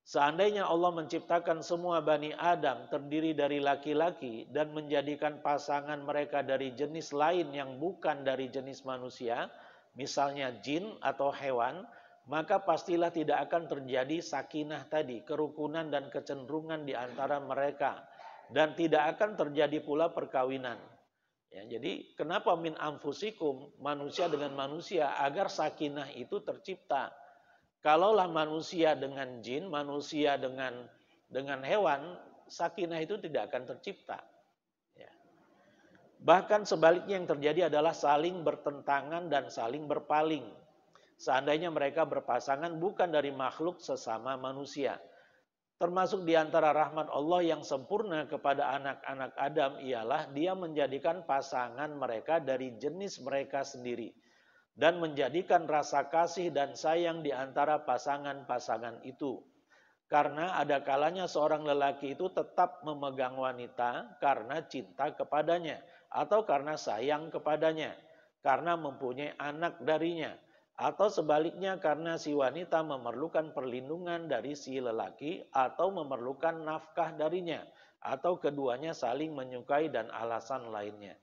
Seandainya Allah menciptakan semua Bani Adam terdiri dari laki-laki dan menjadikan pasangan mereka dari jenis lain yang bukan dari jenis manusia, misalnya jin atau hewan, maka pastilah tidak akan terjadi sakinah tadi, kerukunan dan kecenderungan di antara mereka, dan tidak akan terjadi pula perkawinan. Ya, jadi kenapa min anfusikum, manusia dengan manusia, agar sakinah itu tercipta. Kalaulah manusia dengan jin, manusia dengan hewan, sakinah itu tidak akan tercipta. Ya. Bahkan sebaliknya yang terjadi adalah saling bertentangan dan saling berpaling. Seandainya mereka berpasangan bukan dari makhluk sesama manusia. Termasuk di antara rahmat Allah yang sempurna kepada anak-anak Adam ialah dia menjadikan pasangan mereka dari jenis mereka sendiri. Dan menjadikan rasa kasih dan sayang di antara pasangan-pasangan itu. Karena ada kalanya seorang lelaki itu tetap memegang wanita karena cinta kepadanya, atau karena sayang kepadanya, karena mempunyai anak darinya, atau sebaliknya karena si wanita memerlukan perlindungan dari si lelaki, atau memerlukan nafkah darinya, atau keduanya saling menyukai dan alasan lainnya.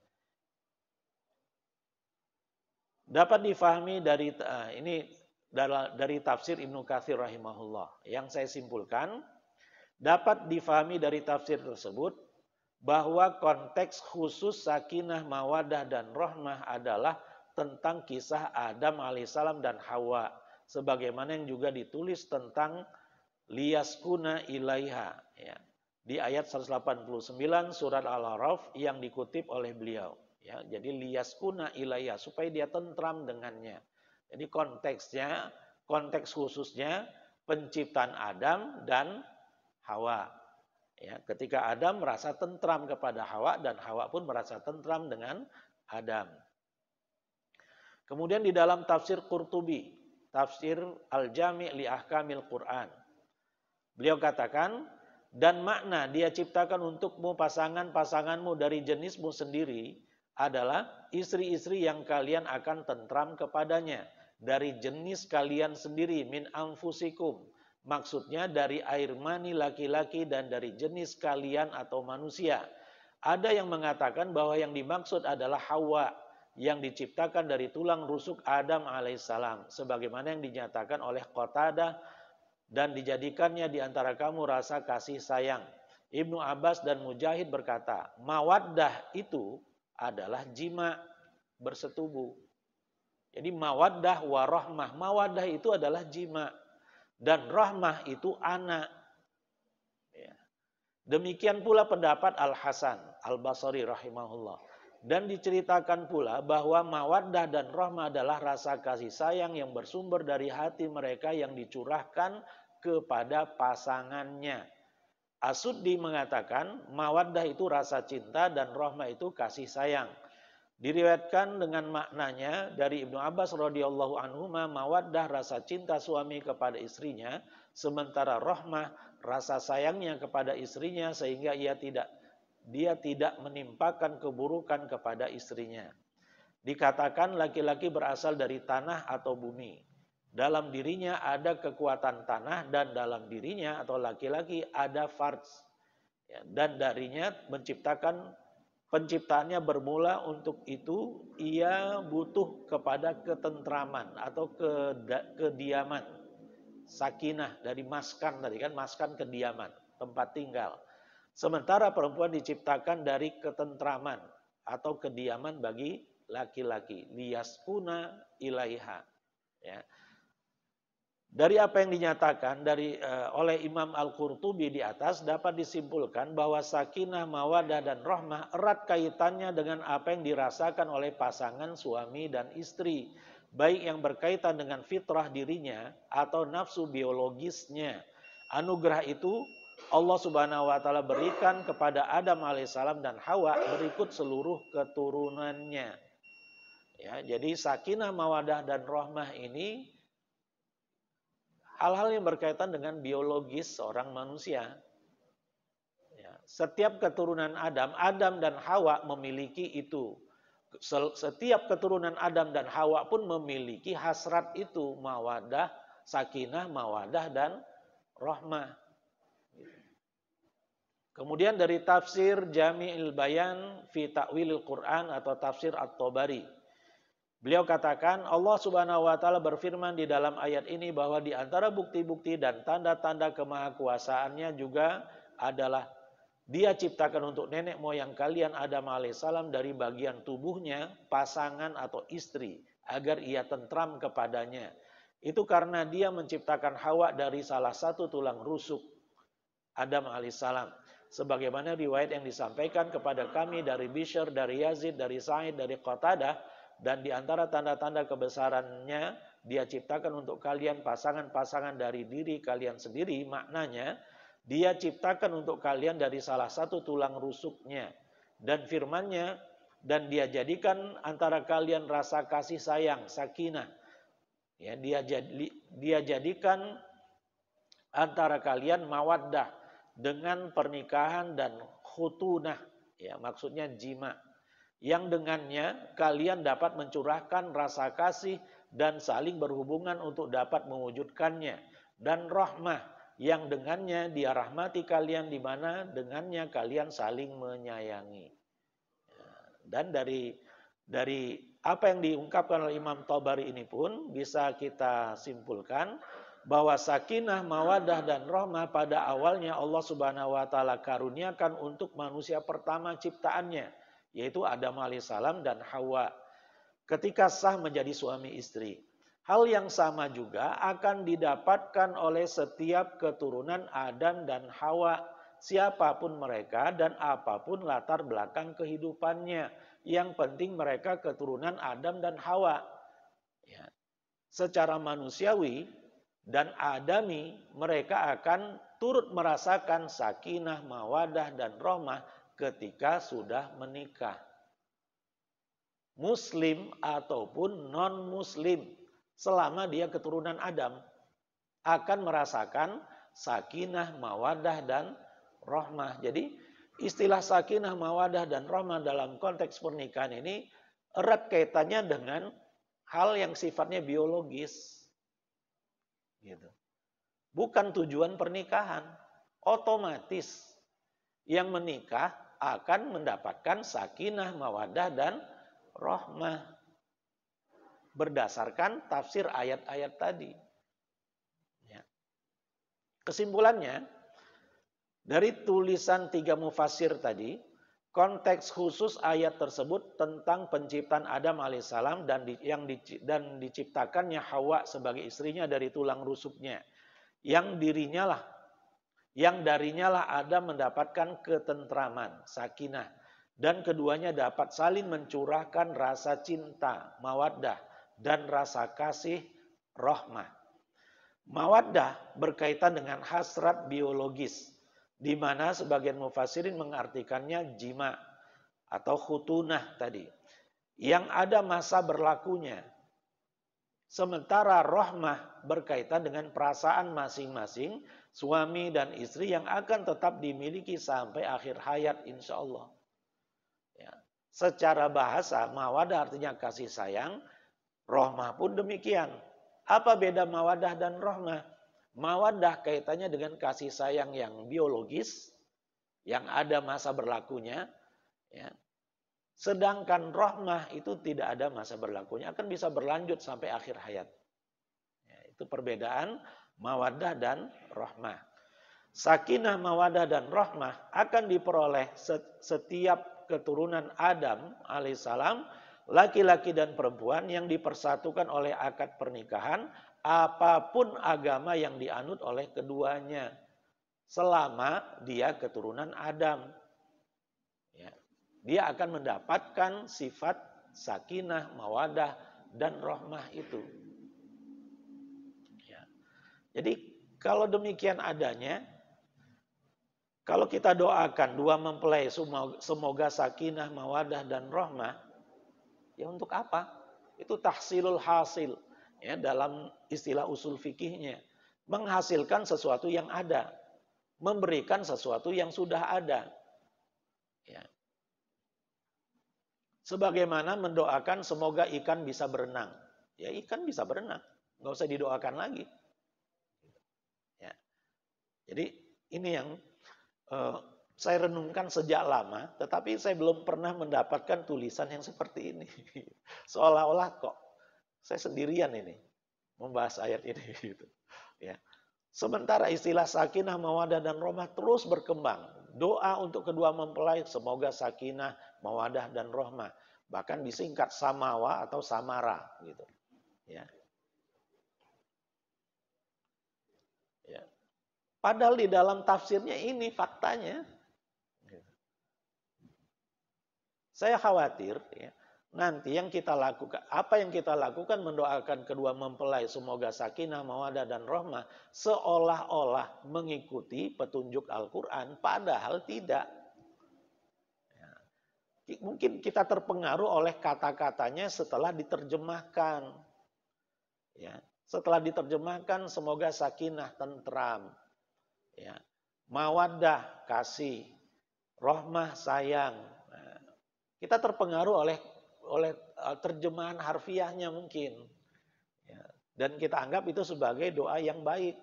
Dapat difahami dari ini dari tafsir Ibnu Katsir rahimahullah. Yang saya simpulkan, dapat difahami dari tafsir tersebut bahwa konteks khusus sakinah, mawadah dan rahmah adalah tentang kisah Adam alaihissalam dan Hawa, sebagaimana yang juga ditulis tentang liyaskuna ilaiha, ya, di ayat 189 surat Al-A'raf yang dikutip oleh beliau. Ya, jadi liyaskuna ilaiha, supaya dia tentram dengannya. Jadi konteks khususnya penciptaan Adam dan Hawa. Ya, ketika Adam merasa tentram kepada Hawa dan Hawa pun merasa tentram dengan Adam. Kemudian di dalam tafsir Qurtubi, tafsir Al-Jami' li Ahkamil Quran, beliau katakan, dan makna dia ciptakan untukmu pasangan-pasanganmu dari jenismu sendiri adalah istri-istri yang kalian akan tentram kepadanya dari jenis kalian sendiri, min anfusikum, maksudnya dari air mani laki-laki dan dari jenis kalian atau manusia. Ada yang mengatakan bahwa yang dimaksud adalah Hawa yang diciptakan dari tulang rusuk Adam alaihissalam, sebagaimana yang dinyatakan oleh Qatadah, dan dijadikannya di antara kamu rasa kasih sayang. Ibnu Abbas dan Mujahid berkata, mawaddah itu adalah jima, bersetubuh. Jadi mawaddah wa rahmah. Mawaddah itu adalah jima, dan rahmah itu anak. Ya. Demikian pula pendapat Al-Hasan Al-Basri rahimahullah. Dan diceritakan pula bahwa mawaddah dan rahmah adalah rasa kasih sayang yang bersumber dari hati mereka yang dicurahkan kepada pasangannya. As-Suddi mengatakan mawaddah itu rasa cinta dan rahmah itu kasih sayang. Diriwayatkan dengan maknanya dari Ibnu Abbas radhiyallahu anhu, mawaddah rasa cinta suami kepada istrinya, sementara rahmah rasa sayangnya kepada istrinya, sehingga ia tidak dia tidak menimpakan keburukan kepada istrinya. Dikatakan laki-laki berasal dari tanah atau bumi. Dalam dirinya ada kekuatan tanah dan dalam dirinya atau laki-laki ada farj. Ya, dan darinya penciptaannya bermula untuk itu ia butuh kepada ketentraman atau kediaman. Sakinah dari maskan tadi kan, maskan kediaman, tempat tinggal. Sementara perempuan diciptakan dari ketentraman atau kediaman bagi laki-laki, liyaskuna ilaiha. Ya. Dari apa yang dinyatakan oleh Imam Al-Qurtubi di atas dapat disimpulkan bahwa sakinah, mawadah dan rahmah erat kaitannya dengan apa yang dirasakan oleh pasangan suami dan istri, baik yang berkaitan dengan fitrah dirinya atau nafsu biologisnya. Anugerah itu Allah Subhanahu wa taala berikan kepada Adam alaihissalam dan Hawa berikut seluruh keturunannya. Ya, jadi sakinah, mawadah dan rahmah ini hal-hal yang berkaitan dengan biologis seorang manusia. Ya, setiap keturunan Adam dan Hawa memiliki itu. Setiap keturunan Adam dan Hawa pun memiliki hasrat itu, mawadah, sakinah, mawadah dan rahmah. Kemudian dari tafsir Jami'il Bayan fi Ta'wilil Quran atau tafsir At-Tabari. Beliau katakan Allah Subhanahu wa taala berfirman di dalam ayat ini bahwa di antara bukti-bukti dan tanda-tanda kemahakuasaannya juga adalah Dia ciptakan untuk nenek moyang kalian Adam alaihissalam dari bagian tubuhnya pasangan atau istri agar ia tentram kepadanya. Itu karena Dia menciptakan Hawa dari salah satu tulang rusuk Adam alaihissalam. Sebagaimana riwayat yang disampaikan kepada kami dari Bishr, dari Yazid, dari Sa'id, dari Qatadah, dan di antara tanda-tanda kebesarannya Dia ciptakan untuk kalian pasangan-pasangan dari diri kalian sendiri, maknanya Dia ciptakan untuk kalian dari salah satu tulang rusuknya. Dan firman-Nya, dan Dia jadikan antara kalian rasa kasih sayang, sakinah. Ya, Dia jadikan antara kalian mawaddah dengan pernikahan dan khutunah, ya maksudnya jima, yang dengannya kalian dapat mencurahkan rasa kasih dan saling berhubungan untuk dapat mewujudkannya, dan rahmah yang dengannya Dia rahmati kalian di mana dengannya kalian saling menyayangi. Dan dari apa yang diungkapkan oleh Imam Tabari ini pun bisa kita simpulkan bahwa sakinah, mawadah dan rahmah pada awalnya Allah Subhanahu wa taala karuniakan untuk manusia pertama ciptaannya, yaitu Adam alaihissalam dan Hawa ketika sah menjadi suami istri. Hal yang sama juga akan didapatkan oleh setiap keturunan Adam dan Hawa, siapapun mereka dan apapun latar belakang kehidupannya. Yang penting mereka keturunan Adam dan Hawa. Ya. Secara manusiawi dan adami mereka akan turut merasakan sakinah, mawadah dan rahmah ketika sudah menikah. Muslim ataupun non-muslim selama dia keturunan Adam akan merasakan sakinah, mawadah dan rahmah. Jadi istilah sakinah, mawadah dan rahmah dalam konteks pernikahan ini erat kaitannya dengan hal yang sifatnya biologis. Gitu. Bukan tujuan pernikahan. Otomatis yang menikah akan mendapatkan sakinah, mawadah dan rahmah berdasarkan tafsir ayat-ayat tadi. Ya. Kesimpulannya dari tulisan 3 mufassir tadi, konteks khusus ayat tersebut tentang penciptaan Adam alaihissalam dan diciptakannya Hawa sebagai istrinya dari tulang rusuknya, yang darinya lah Adam mendapatkan ketentraman, sakinah, dan keduanya dapat saling mencurahkan rasa cinta, mawaddah, dan rasa kasih, rahmah. Mawaddah berkaitan dengan hasrat biologis, di mana sebagian mufassirin mengartikannya jima atau khutunah tadi, yang ada masa berlakunya. Sementara rahmah berkaitan dengan perasaan masing-masing suami dan istri yang akan tetap dimiliki sampai akhir hayat insya Allah. Ya. Secara bahasa mawadah artinya kasih sayang, rahmah pun demikian. Apa beda mawadah dan rahmah? Mawadah kaitannya dengan kasih sayang yang biologis, yang ada masa berlakunya. Ya. Sedangkan rahmah itu tidak ada masa berlakunya, akan bisa berlanjut sampai akhir hayat. Ya, itu perbedaan mawaddah dan rahmah. Sakinah, mawaddah dan rahmah akan diperoleh setiap keturunan Adam alaihissalam, laki-laki dan perempuan yang dipersatukan oleh akad pernikahan, apapun agama yang dianut oleh keduanya, selama dia keturunan Adam. Ya. Dia akan mendapatkan sifat sakinah, mawadah, dan rahmah itu. Ya. Jadi kalau demikian adanya, kalau kita doakan dua mempelai semoga sakinah, mawadah, dan rahmah, ya untuk apa? Itu tahsilul hasil. Ya, dalam istilah usul fikihnya. Menghasilkan sesuatu yang ada. Memberikan sesuatu yang sudah ada. Ya. Sebagaimana mendoakan semoga ikan bisa berenang. Ya ikan bisa berenang. Nggak usah didoakan lagi. Ya. Jadi ini yang saya renungkan sejak lama. Tetapi saya belum pernah mendapatkan tulisan yang seperti ini. Seolah-olah kok saya sendirian ini. Membahas ayat ini. Gitu. Ya. Sementara istilah sakinah, mawadah, dan rahmah terus berkembang. Doa untuk kedua mempelai semoga sakinah, mawadah, dan rahmah. Bahkan disingkat samawa atau samara gitu. Ya. Ya. Padahal di dalam tafsirnya ini faktanya. Saya khawatir ya, nanti yang kita lakukan, apa yang kita lakukan mendoakan kedua mempelai semoga sakinah, mawadah, dan rahmah seolah-olah mengikuti petunjuk Al-Quran, padahal tidak. Ya. Mungkin kita terpengaruh oleh kata-katanya setelah diterjemahkan. Ya. Setelah diterjemahkan semoga sakinah, tentram. Ya. Mawadah, kasih. Rahmah, sayang. Nah, kita terpengaruh oleh terjemahan harfiahnya mungkin. Ya. Dan kita anggap itu sebagai doa yang baik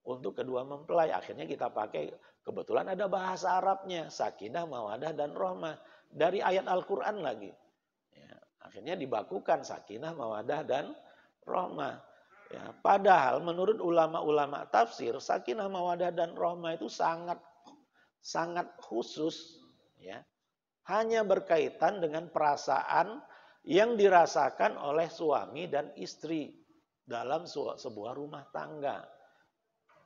untuk kedua mempelai. Akhirnya kita pakai, kebetulan ada bahasa Arabnya, sakinah, mawadah, dan rahmah. Dari ayat Al-Quran lagi. Ya. Akhirnya dibakukan sakinah, mawadah, dan rahmah. Ya. Padahal menurut ulama-ulama tafsir, sakinah, mawadah, dan rahmah itu sangat khusus. Ya. Hanya berkaitan dengan perasaan yang dirasakan oleh suami dan istri dalam sebuah rumah tangga.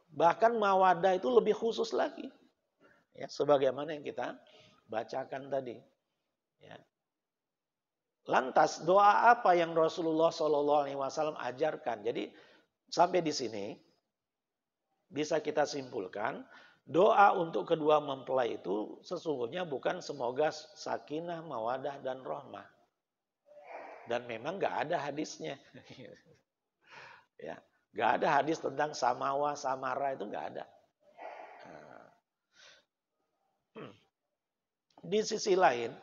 Bahkan mawadah itu lebih khusus lagi. Ya, sebagaimana yang kita bacakan tadi. Ya. Lantas doa apa yang Rasulullah SAW ajarkan? Jadi sampai di sini bisa kita simpulkan, doa untuk kedua mempelai itu sesungguhnya bukan semoga sakinah, mawadah, dan rahmah. Dan memang gak ada hadisnya. Ya, gak ada hadis tentang samawa, samara, itu gak ada. Di sisi lain,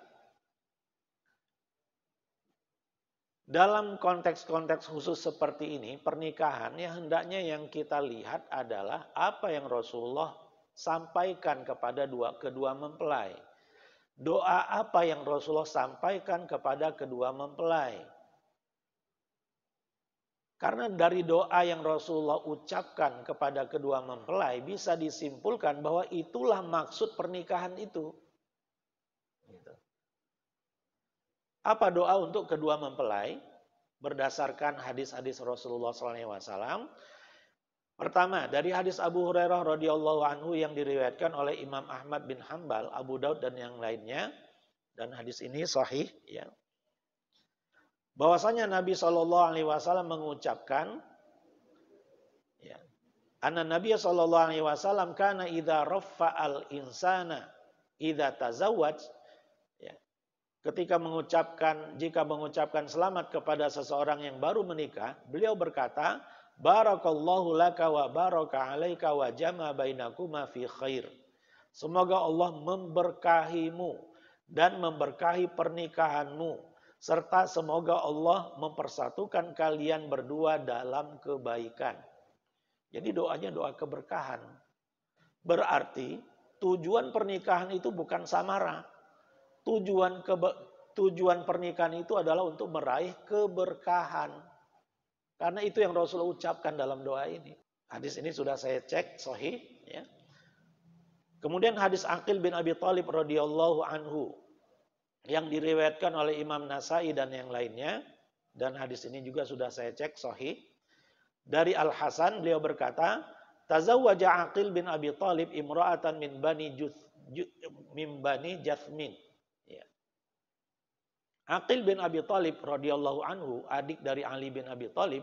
dalam konteks-konteks khusus seperti ini, pernikahan ya hendaknya yang kita lihat adalah apa yang Rasulullah sampaikan kepada kedua mempelai. Doa apa yang Rasulullah sampaikan kepada kedua mempelai. Karena dari doa yang Rasulullah ucapkan kepada kedua mempelai bisa disimpulkan bahwa itulah maksud pernikahan itu. Apa doa untuk kedua mempelai? Berdasarkan hadis-hadis Rasulullah SAW. Pertama, dari hadis Abu Hurairah radhiyallahu anhu yang diriwayatkan oleh Imam Ahmad bin Hanbal, Abu Daud dan yang lainnya, dan hadis ini sahih, ya. Bahwasanya Nabi SAW mengucapkan, ya, anna Nabi SAW kana idza raffa'al insana idza tazawwaj, ya, jika mengucapkan selamat kepada seseorang yang baru menikah, beliau berkata, barakallahu laka wa baraka alaika wa jama bainakuma fi khair. Semoga Allah memberkahimu dan memberkahi pernikahanmu, serta semoga Allah mempersatukan kalian berdua dalam kebaikan. Jadi doanya doa keberkahan. Berarti tujuan pernikahan itu bukan samara. Tujuan pernikahan itu adalah untuk meraih keberkahan. Karena itu yang Rasul ucapkan dalam doa ini. Hadis ini sudah saya cek sahih, ya. Kemudian hadis Aqil bin Abi Thalib radhiyallahu anhu yang diriwayatkan oleh Imam Nasai dan yang lainnya, dan hadis ini juga sudah saya cek sahih. Dari Al Hasan beliau berkata, tazawwaja Aqil bin Abi Thalib imra'atan min bani Jathmin. Ya. Aqil bin Abi Thalib radhiyallahu anhu, adik dari Ali bin Abi Thalib,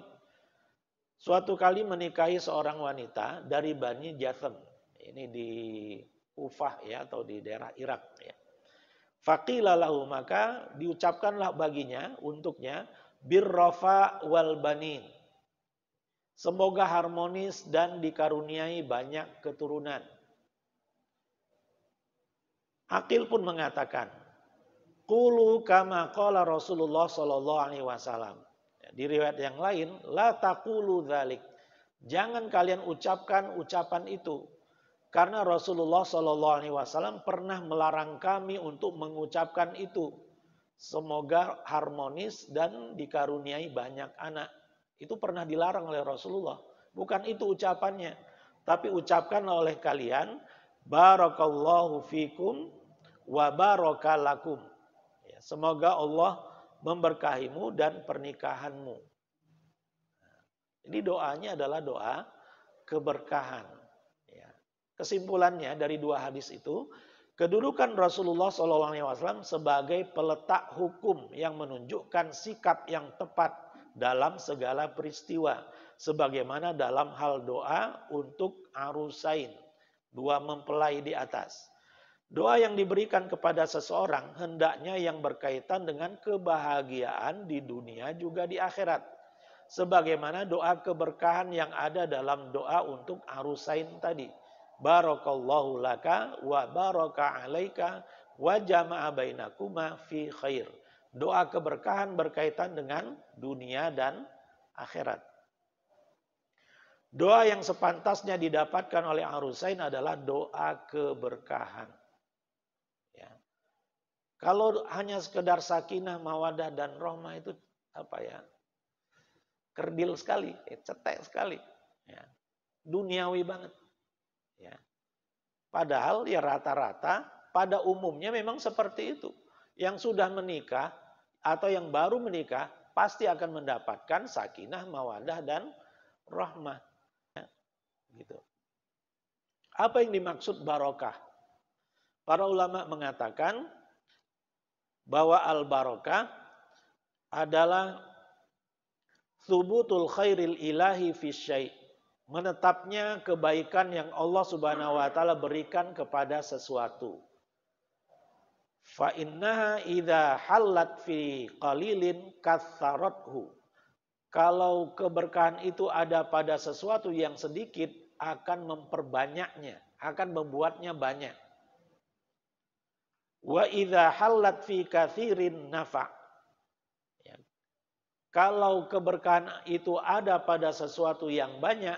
suatu kali menikahi seorang wanita dari Bani Jathm. Ini di Kufah, ya, atau di daerah Irak, ya. Faqila lahu, maka diucapkanlah baginya, untuknya, birrafa wal banin. Semoga harmonis dan dikaruniai banyak keturunan. Aqil pun mengatakan, qulu kama qala Rasulullah sallallahu alaihi wasallam. Di riwayat yang lain, la taqulu dzalik. Jangan kalian ucapkan ucapan itu. Karena Rasulullah sallallahu alaihi wasallam pernah melarang kami untuk mengucapkan itu. Semoga harmonis dan dikaruniai banyak anak. Itu pernah dilarang oleh Rasulullah. Bukan itu ucapannya. Tapi ucapkan oleh kalian, barakallahu fikum wa barakalakum. Ya, semoga Allah memberkahimu dan pernikahanmu. Jadi doanya adalah doa keberkahan. Ya. Kesimpulannya dari dua hadis itu, kedudukan Rasulullah SAW sebagai peletak hukum yang menunjukkan sikap yang tepat dalam segala peristiwa. Sebagaimana dalam hal doa untuk arusain, dua mempelai di atas. Doa yang diberikan kepada seseorang hendaknya yang berkaitan dengan kebahagiaan di dunia juga di akhirat. Sebagaimana doa keberkahan yang ada dalam doa untuk arusain tadi. Barakallahu laka wa baraka alaika wa jama'a bainakuma fi khair. Doa keberkahan berkaitan dengan dunia dan akhirat. Doa yang sepantasnya didapatkan oleh arusain adalah doa keberkahan. Ya. Kalau hanya sekedar sakinah, mawadah dan rahmah itu apa ya? Kerdil sekali, cetek sekali. Ya. Duniawi banget. Ya. Padahal ya rata-rata pada umumnya memang seperti itu. Yang sudah menikah atau yang baru menikah pasti akan mendapatkan sakinah, mawadah dan rahmah. Gitu. Apa yang dimaksud barokah? Para ulama mengatakan bahwa al-barokah adalah thubutul khairil ilahi fi syai'. Menetapnya kebaikan yang Allah Subhanahu wa taala berikan kepada sesuatu. Fa innaha idza hallat fi qalilin katsarathu. Kalau keberkahan itu ada pada sesuatu yang sedikit, akan memperbanyaknya, akan membuatnya banyak. Wa idza hallat fi katsirin nafa. Ya. Kalau keberkahan itu ada pada sesuatu yang banyak,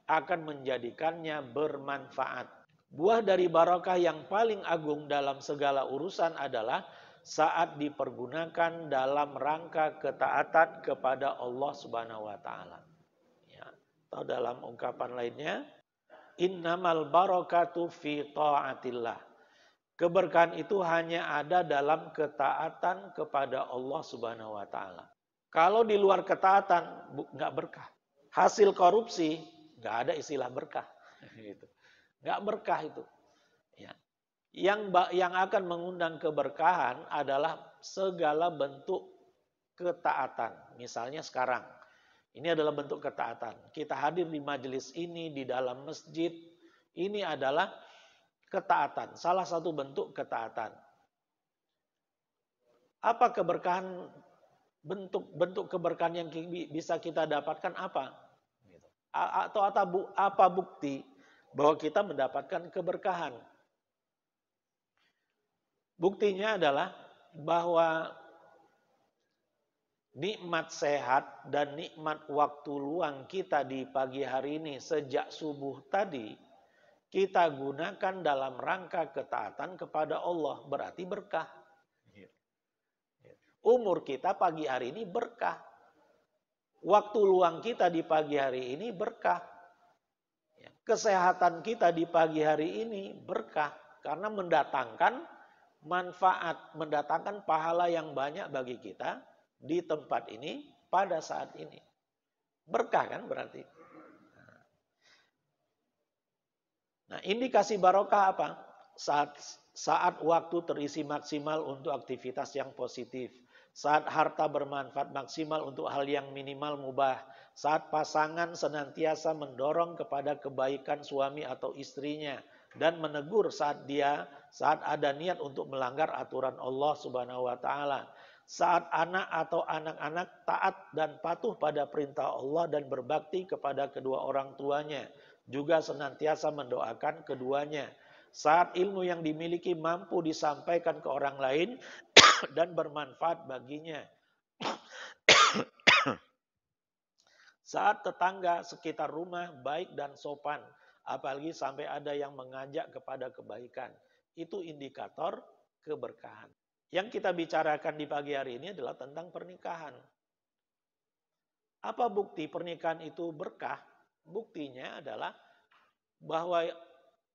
akan menjadikannya bermanfaat. Buah dari barakah yang paling agung dalam segala urusan adalah saat dipergunakan dalam rangka ketaatan kepada Allah Subhanahu wa taala. Ya. Atau dalam ungkapan lainnya, innamal barakatu fi taatillah. Keberkahan itu hanya ada dalam ketaatan kepada Allah Subhanahu wa taala. Kalau di luar ketaatan enggak berkah. Hasil korupsi enggak ada istilah berkah. Gitu. Enggak berkah itu. Ya. Yang akan mengundang keberkahan adalah segala bentuk ketaatan. Misalnya sekarang, ini adalah bentuk ketaatan. Kita hadir di majelis ini, di dalam masjid, ini adalah ketaatan. Salah satu bentuk ketaatan. Apa keberkahan, bentuk keberkahan yang bisa kita dapatkan apa? Gitu. Atau apa bukti bahwa kita mendapatkan keberkahan? Buktinya adalah bahwa nikmat sehat dan nikmat waktu luang kita di pagi hari ini sejak subuh tadi kita gunakan dalam rangka ketaatan kepada Allah, berarti berkah. Umur kita pagi hari ini berkah. Waktu luang kita di pagi hari ini berkah. Kesehatan kita di pagi hari ini berkah karena mendatangkan manfaat, mendatangkan pahala yang banyak bagi kita di tempat ini pada saat ini. Berkah kan berarti. Nah, indikasi barokah apa? Saat waktu terisi maksimal untuk aktivitas yang positif. Saat harta bermanfaat maksimal untuk hal yang minimal mubah. Saat pasangan senantiasa mendorong kepada kebaikan suami atau istrinya. Dan menegur saat ada niat untuk melanggar aturan Allah Subhanahu wa Ta'ala. Saat anak atau anak-anak taat dan patuh pada perintah Allah dan berbakti kepada kedua orang tuanya. Juga senantiasa mendoakan keduanya. Saat ilmu yang dimiliki mampu disampaikan ke orang lain dan bermanfaat baginya. Saat tetangga sekitar rumah baik dan sopan, apalagi sampai ada yang mengajak kepada kebaikan. Itu indikator keberkahan. Yang kita bicarakan di pagi hari ini adalah tentang pernikahan. Apa bukti pernikahan itu berkah? Buktinya adalah bahwa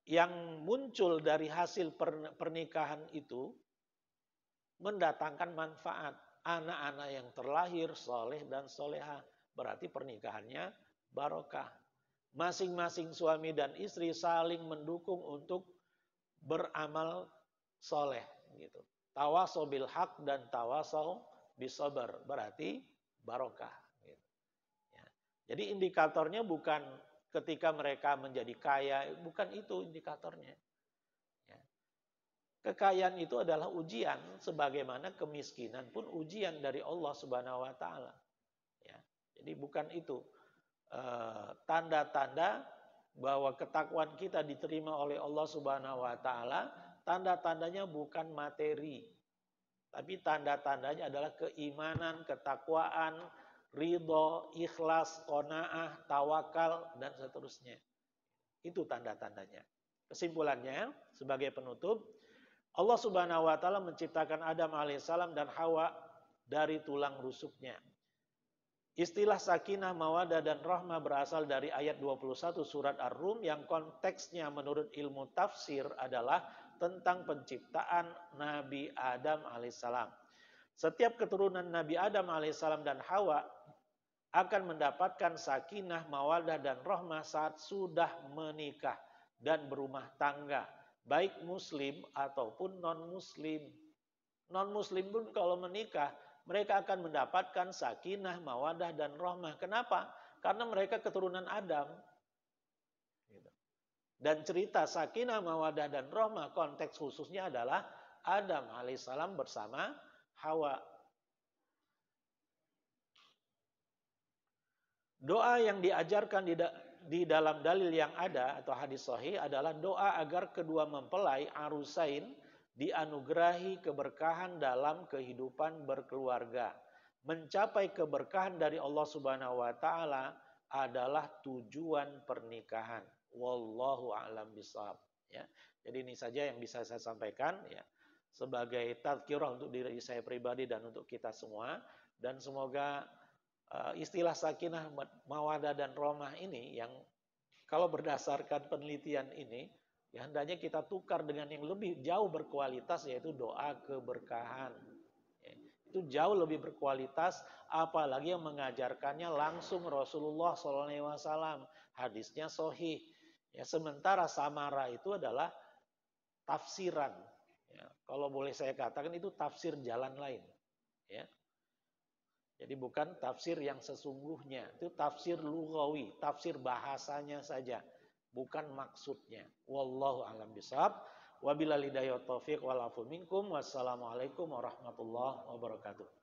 yang muncul dari hasil pernikahan itu mendatangkan manfaat. Anak-anak yang terlahir soleh dan soleha, berarti pernikahannya barokah. Masing-masing suami dan istri saling mendukung untuk beramal soleh. Gitu. Tawasau bil haq dan tawasau bisabar, berarti barokah. Gitu. Ya. Jadi indikatornya bukan ketika mereka menjadi kaya, bukan itu indikatornya. Kekayaan itu adalah ujian, sebagaimana kemiskinan pun ujian dari Allah Subhanahu wa Ta'ala. Ya, jadi bukan itu tanda-tanda bahwa ketakwaan kita diterima oleh Allah Subhanahu wa Ta'ala. Tanda-tandanya bukan materi, tapi tanda-tandanya adalah keimanan, ketakwaan, ridho, ikhlas, qanaah, tawakal, dan seterusnya. Itu tanda-tandanya. Kesimpulannya, sebagai penutup, Allah Subhanahu wa Ta'ala menciptakan Adam alaihissalam dan Hawa dari tulang rusuknya. Istilah sakinah, mawadah, dan rahmah berasal dari ayat 21 surat Ar-Rum yang konteksnya menurut ilmu tafsir adalah tentang penciptaan Nabi Adam alaihissalam. Setiap keturunan Nabi Adam alaihissalam dan Hawa akan mendapatkan sakinah, mawadah, dan rahmah saat sudah menikah dan berumah tangga. Baik muslim ataupun non-muslim. Non-muslim pun kalau menikah, mereka akan mendapatkan sakinah, mawadah, dan rahmah. Kenapa? Karena mereka keturunan Adam. Dan cerita sakinah, mawadah, dan rahmah konteks khususnya adalah Adam alaihissalam bersama Hawa. Doa yang diajarkan di dalam dalil yang ada atau hadis sahih adalah doa agar kedua mempelai arusain dianugerahi keberkahan dalam kehidupan berkeluarga. Mencapai keberkahan dari Allah Subhanahu wa Ta'ala adalah tujuan pernikahan. Wallahu a'lam bishawab. Ya. Jadi ini saja yang bisa saya sampaikan ya, sebagai tazkirah untuk diri saya pribadi dan untuk kita semua, dan semoga istilah sakinah, mawadah, dan rahmah ini yang kalau berdasarkan penelitian ini ya hendaknya kita tukar dengan yang lebih jauh berkualitas, yaitu doa keberkahan. Ya, itu jauh lebih berkualitas, apalagi yang mengajarkannya langsung Rasulullah SAW, hadisnya sahih. Ya, sementara samara itu adalah tafsiran. Ya, kalau boleh saya katakan itu tafsir jalan lain. Ya. Jadi bukan tafsir yang sesungguhnya, itu tafsir lughawi, tafsir bahasanya saja, bukan maksudnya. Wallahu a'lam bishawab. Wabillahi hidayah taufiq wal afu minkum. Wassalamualaikum warahmatullahi wabarakatuh.